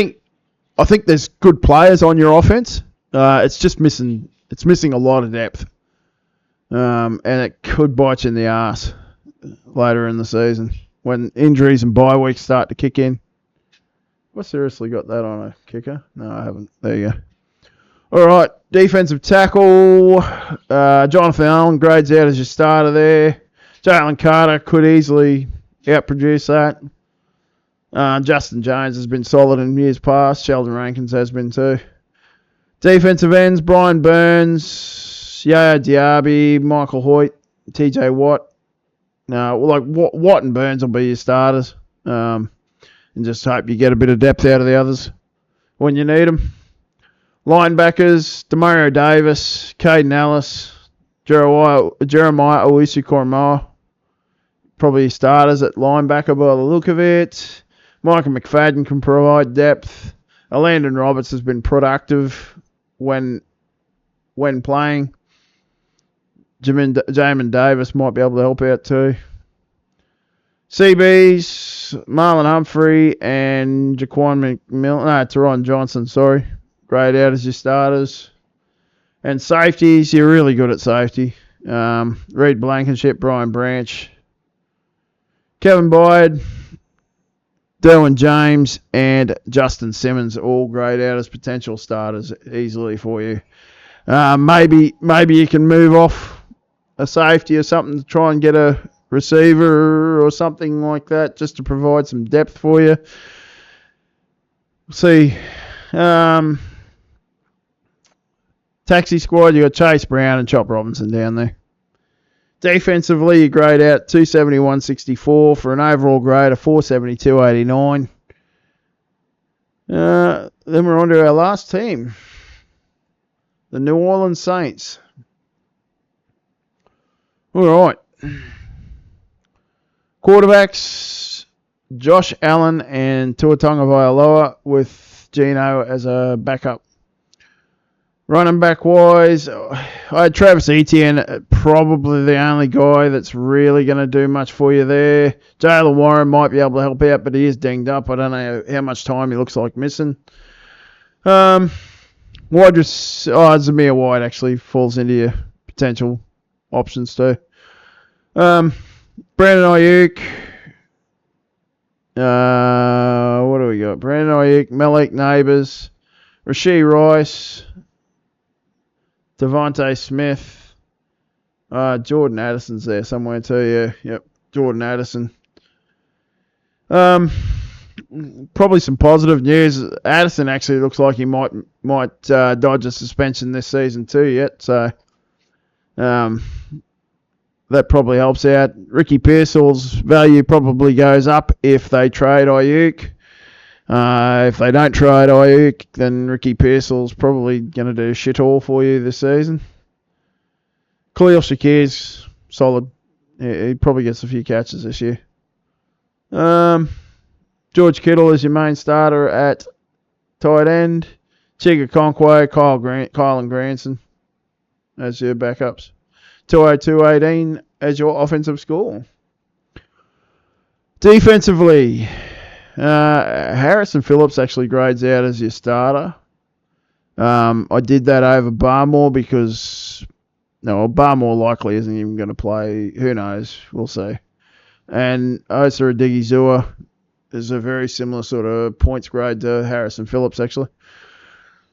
think there's good players on your offense. It's just missing a lot of depth. And it could bite you in the ass later in the season. when injuries and bye weeks start to kick in. Have I seriously got that on a kicker? No, I haven't. There you go. All right, defensive tackle. Jonathan Allen grades out as your starter there. Jalen Carter could easily outproduce that. Justin Jones has been solid in years past. Sheldon Rankins has been too. Defensive ends, Brian Burns, Yaya Diaby, Michael Hoyt, TJ Watt. Watt and Burns will be your starters. And just hope you get a bit of depth out of the others when you need them. Linebackers, Demario Davis, Caden Ellis, Jeremiah Owusu-Koramoah. Probably starters at linebacker by the look of it. Micah McFadden can provide depth. Landon Roberts has been productive when playing. Jamin Davis might be able to help out too. CBs, Marlon Humphrey and Teron Johnson, grade out as your starters. And safeties, you're really good at safety. Reed Blankenship, Brian Branch, Kevin Byard, Derwin James, and Justin Simmons all grade out as potential starters easily for you. Maybe you can move off a safety or something to try and get a receiver or something like that just to provide some depth for you. See, taxi squad, you got Chase Brown and Chop Robinson down there. Defensively, you grade out 271.64 for an overall grade of 472.89. Then we're on to our last team, the New Orleans Saints. All right. Quarterbacks, Josh Allen and Tua Tagovailoa with Geno as a backup. Running back wise, I had Travis Etienne, probably the only guy that's really going to do much for you there. Jaylen Warren might be able to help out, but he is dinged up. I don't know how much time he looks like missing. Zamir White actually falls into your potential options too. Brandon Ayuk. What do we got? Brandon Ayuk, Malik Neighbors, Rashee Rice, Devontae Smith, Jordan Addison's there somewhere too. Yeah, yep, Jordan Addison. Probably some positive news. Addison actually looks like he might dodge a suspension this season too. Yet, so that probably helps out. Ricky Pearsall's value probably goes up if they trade Ayuk. If they don't trade Ayuk, then Ricky Pearsall's probably going to do shit all for you this season. Khalil Shakir's solid. He probably gets a few catches this year. George Kittle is your main starter at tight end. Chigga Okonkwo, Kyle and Granson as your backups. 202.18 as your offensive score. Defensively, Harrison Phillips actually grades out as your starter. I did that over Barmore because Barmore likely isn't even going to play. Who knows? We'll see. And Osa Odigizua is a very similar sort of points grade to Harrison Phillips, actually.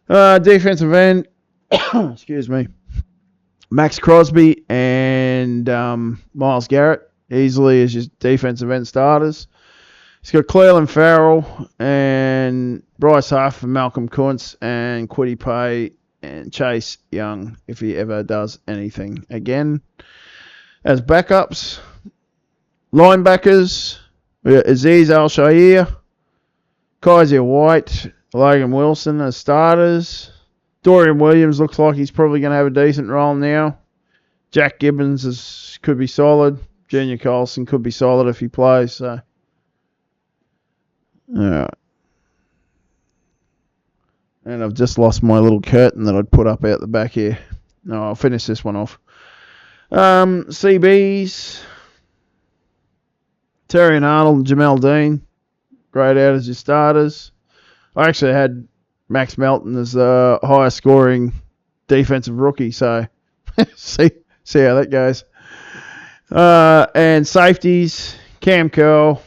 Defensive end, excuse me, Max Crosby and Myles Garrett easily as your defensive end starters. He's got Cleveland Farrell and Bryce Huff and Malcolm Kuntz and Kwity Paye and Chase Young if he ever does anything again. As backups, linebackers, Azeez Al-Shaair, Kaiser White, Logan Wilson as starters. Dorian Williams looks like he's probably going to have a decent role now. Jack Gibbons could be solid. Junior Colson could be solid if he plays. So, alright. And I've just lost my little curtain that I'd put up out the back here. No, I'll finish this one off. CBs, Terry and Arnold and Jamel Dean, grade out as your starters. I actually had Max Melton as the highest scoring defensive rookie, so see how that goes. And safeties, Cam Curl,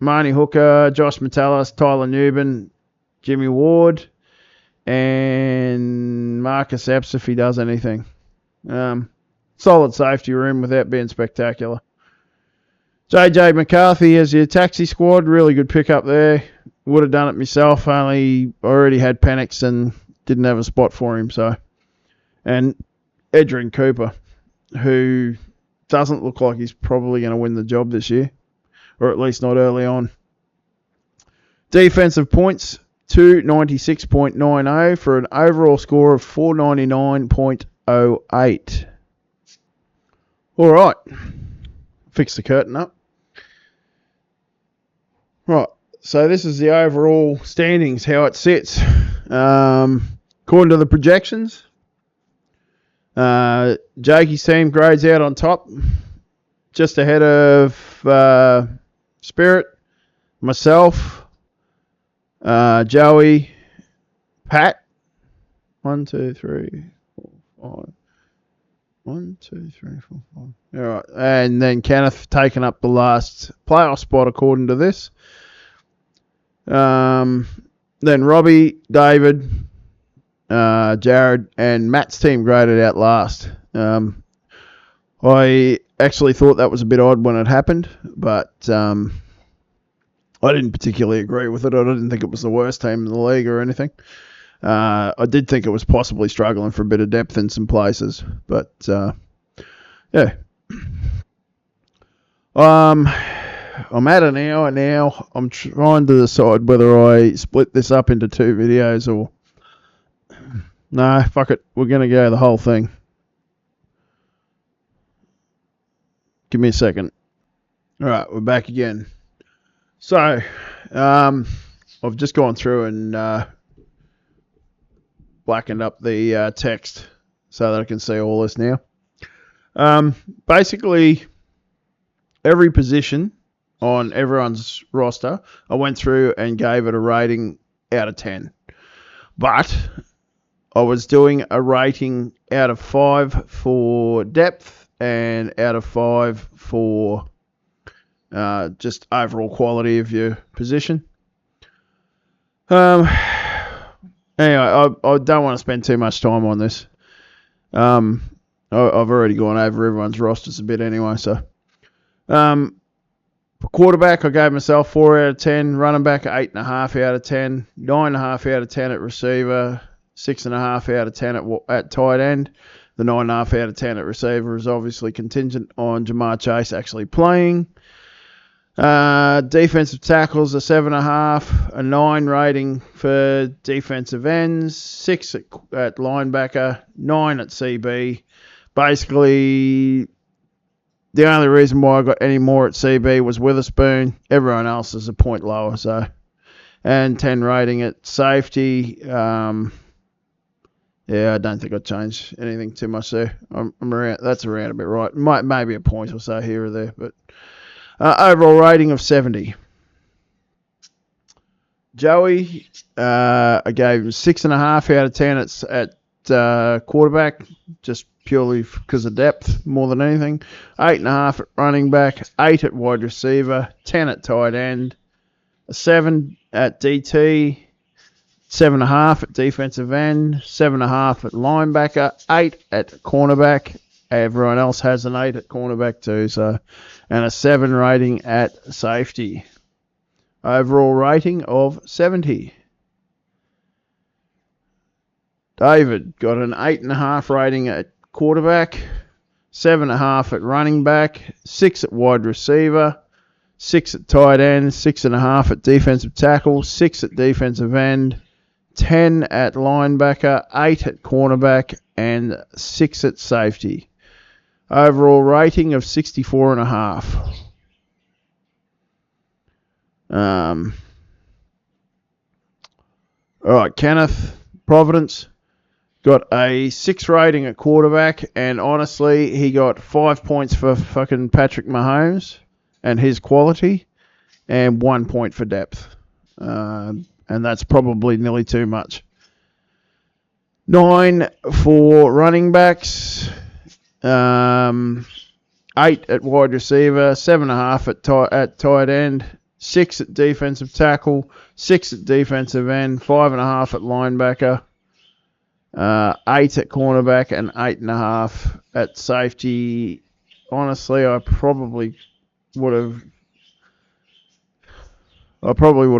Marnie Hooker, Josh Metellus, Tyler Newbin, Jimmy Ward, and Marcus Epps if he does anything. Solid safety room without being spectacular. JJ McCarthy as your taxi squad, really good pickup there. Would have done it myself, only already had Penix and didn't have a spot for him. So, and Edrin Cooper, who doesn't look like he's probably going to win the job this year, or at least not early on. Defensive points, 296.90 for an overall score of 499.08. All right. Fix the curtain up. Right. So this is the overall standings, how it sits. According to the projections, Jakey's team grades out on top, just ahead of Spirit, myself, Joey, Pat. 1, 2, 3, 4, 5. 1, 2, 3, 4, 5. All right. And then Kenneth taking up the last playoff spot according to this. Then Robbie, David, Jared, and Matt's team graded out last. I actually thought that was a bit odd when it happened, but I didn't particularly agree with it. I didn't think it was the worst team in the league or anything. I did think it was possibly struggling for a bit of depth in some places, but yeah. I'm at an hour now. I'm trying to decide whether I split this up into 2 videos or... No, fuck it. We're going to go the whole thing. Give me a second. All right, we're back again. So, I've just gone through and blackened up the text so that I can see all this now. Basically, every position on everyone's roster, I went through and gave it a rating out of 10. But I was doing a rating out of 5 for depth and out of 5 for just overall quality of your position. Anyway, I don't want to spend too much time on this. I've already gone over everyone's rosters a bit anyway, so... For quarterback, I gave myself 4 out of 10. Running back, 8.5 out of 10. 9.5 out of 10 at receiver. 6.5 out of 10 at tight end. The 9.5 out of 10 at receiver is obviously contingent on Jamar Chase actually playing. Defensive tackles, a 7.5. A 9 rating for defensive ends. 6 at linebacker. 9 at CB. Basically... The only reason why I got any more at CB was Witherspoon. Everyone else is a point lower, so. And 10 rating at safety. Yeah, I don't think I'd change anything too much there. I'm around. That's around a bit right. Maybe a point or so here or there, but overall rating of 70. Joey, I gave him 6.5 out of 10 at quarterback, just purely because of depth more than anything. 8.5 at running back, 8 at wide receiver, 10 at tight end, a 7 at DT, 7.5 at defensive end, 7.5 at linebacker, 8 at cornerback. Everyone else has an 8 at cornerback too, so, and a 7 rating at safety. Overall rating of 70. David got an 8.5 rating at quarterback, 7.5 at running back, 6 at wide receiver, 6 at tight end, 6.5 at defensive tackle, 6 at defensive end, 10 at linebacker, 8 at cornerback, and 6 at safety. Overall rating of 64.5. All right, Kenneth, Providence. Got a 6 rating at quarterback, and honestly, he got 5 points for fucking Patrick Mahomes and his quality, and 1 point for depth. And that's probably nearly too much. 9 for running backs. 8 at wide receiver, 7.5 at tight end, 6 at defensive tackle, 6 at defensive end, 5.5 at linebacker, 8 at cornerback, and 8.5 at safety. Honestly, I probably would have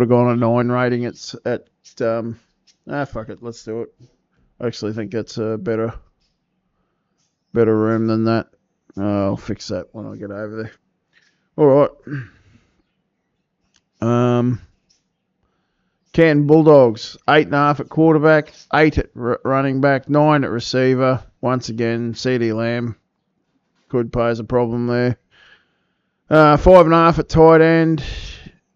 gone a 9 rating. It's at fuck it, let's do it. I actually think that's a better room than that. I'll fix that when I get over there. All right. Canton Bulldogs, 8.5 at quarterback, 8 at running back, 9 at receiver. Once again, CD Lamb could pose a problem there. 5.5 at tight end,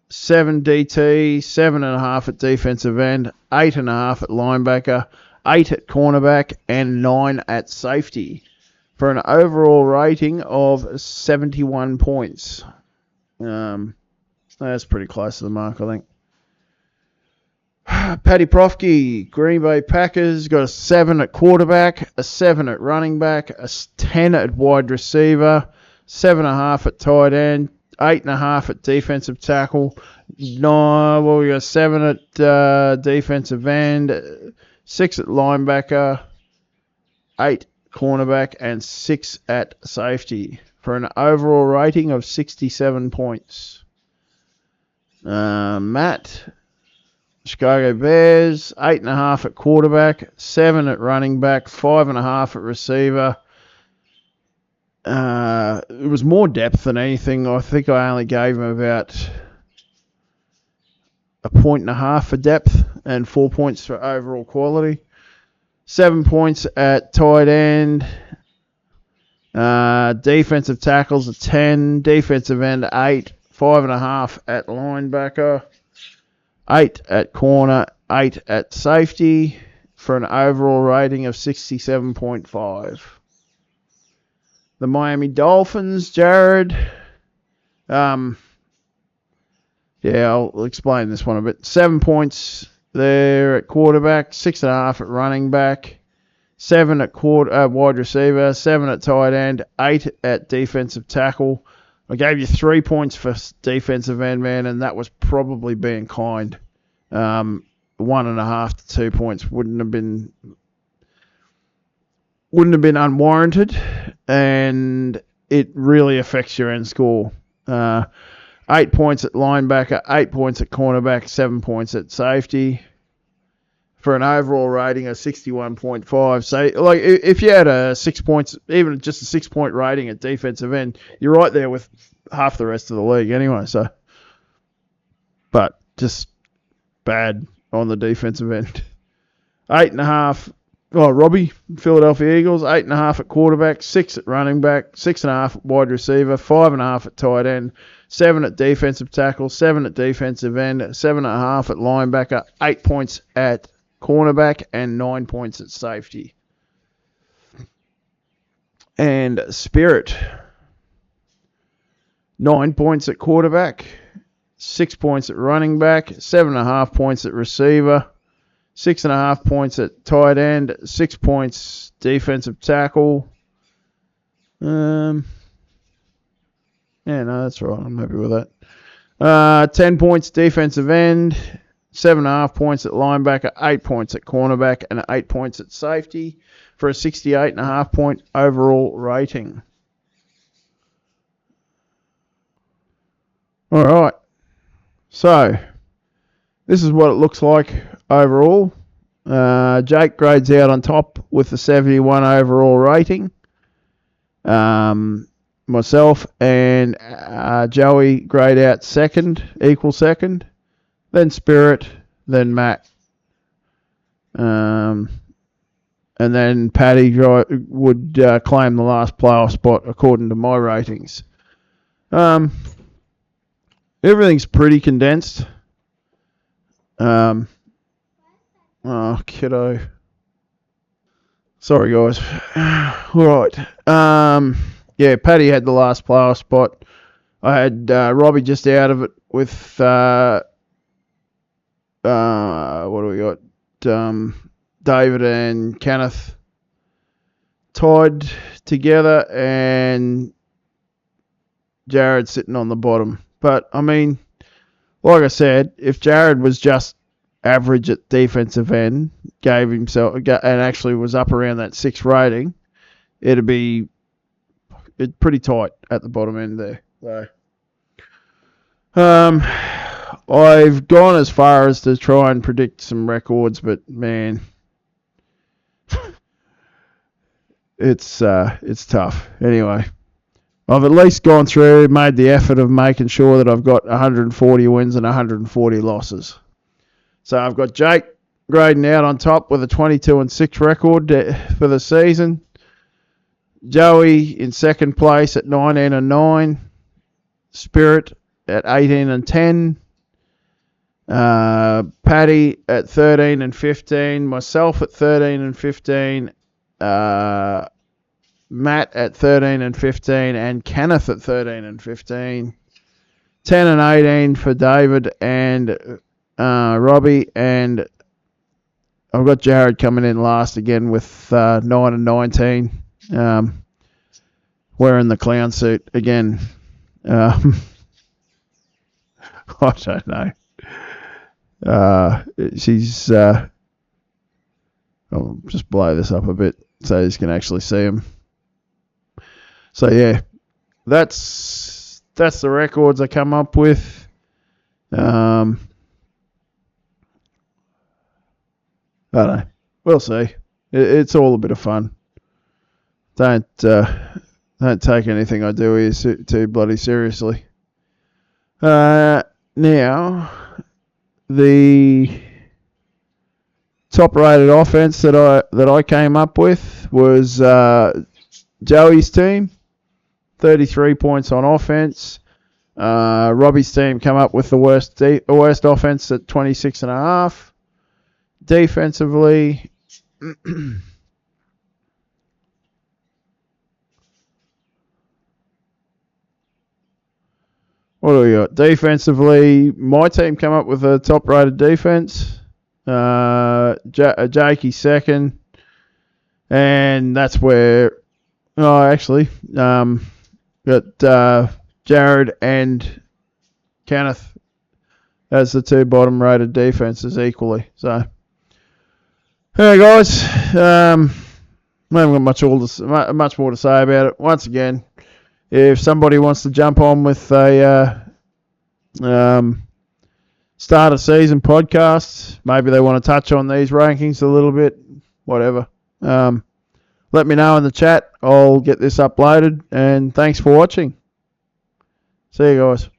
7 DT, 7.5 at defensive end, 8.5 at linebacker, 8 at cornerback, and 9 at safety, for an overall rating of 71 points. That's pretty close to the mark, I think. Paddy Profke, Green Bay Packers, got a 7 at quarterback, a 7 at running back, a 10 at wide receiver, 7.5 at tight end, 8.5 at defensive tackle. We got 7 at defensive end, 6 at linebacker, 8 cornerback, and 6 at safety, for an overall rating of 67 points. Matt, Chicago Bears, 8.5 at quarterback, 7 at running back, 5.5 at receiver. It was more depth than anything. I think I only gave him about 1.5 points for depth and 4 points for overall quality. 7 points at tight end. Defensive tackles a 10, defensive end 8, 5.5 at linebacker, 8 at corner, 8 at safety, for an overall rating of 67.5. The Miami Dolphins, Jared. I'll explain this one a bit. 7 points there at quarterback, 6.5 at running back, 7 at wide receiver, 7 at tight end, 8 at defensive tackle. I gave you 3 points for defensive end, man, and that was probably being kind. 1.5 to 2 points wouldn't have been unwarranted, and it really affects your end score. 8 points at linebacker, 8 points at cornerback, 7 points at safety, for an overall rating of 61.5. So, like, if you had a 6 points, even just a 6 point rating at defensive end, you're right there with half the rest of the league anyway. So, but just bad on the defensive end. 8.5. Robbie, Philadelphia Eagles, 8.5 at quarterback, 6 at running back, 6.5 at wide receiver, 5.5 at tight end, 7 at defensive tackle, 7 at defensive end, 7.5 at linebacker, 8 points at cornerback, and 9 points at safety. And Spirit, 9 points at quarterback, 6 points at running back, 7.5 points at receiver, 6.5 points at tight end, 6 points defensive tackle. That's right. I'm happy with that. 10 points defensive end, 7.5 points at linebacker, 8 points at cornerback, and 8 points at safety, for a 68.5 point overall rating. All right. So, this is what it looks like overall. Jake grades out on top with a 71 overall rating. Myself and Joey grade out equal second. Then Spirit, then Matt. And then Paddy would claim the last playoff spot according to my ratings. Everything's pretty condensed. Kiddo. Sorry, guys. All right. Paddy had the last playoff spot. I had Robbie just out of it with what do we got? David and Kenneth tied together, and Jared sitting on the bottom. But, I mean, like I said, if Jared was just average at defensive end, gave himself, and actually was up around that 6 rating, it'd be pretty tight at the bottom end there. So, I've gone as far as to try and predict some records, but man, it's tough. Anyway, I've at least gone through, made the effort of making sure that I've got 140 wins and 140 losses. So I've got Jake grading out on top with a 22-6 record for the season. Joey in second place at 19-9. Spirit at 18-10. Paddy at 13-15. Myself at 13-15. Matt at 13-15. And Kenneth at 13-15. 10-18 for David and Robbie, and I've got Jared coming in last again with 9-19, wearing the clown suit again. I don't know. She's. I'll just blow this up a bit so you can actually see him. So yeah, that's the records I come up with. I don't know. We'll see. It's all a bit of fun. Don't take anything I do here too bloody seriously. Now, the top-rated offense that I came up with was Joey's team, 33 points on offense. Robbie's team come up with the worst offense at 26.5. Defensively, what do we got? Defensively, my team come up with a top-rated defense. Jakey second, and that's where. Oh, actually, got Jared and Kenneth as the two bottom-rated defenses equally. So. Hey guys, I haven't got much more to say about it. Once again, if somebody wants to jump on with a start of season podcast, maybe they want to touch on these rankings a little bit, whatever. Let me know in the chat. I'll get this uploaded, and thanks for watching. See you guys.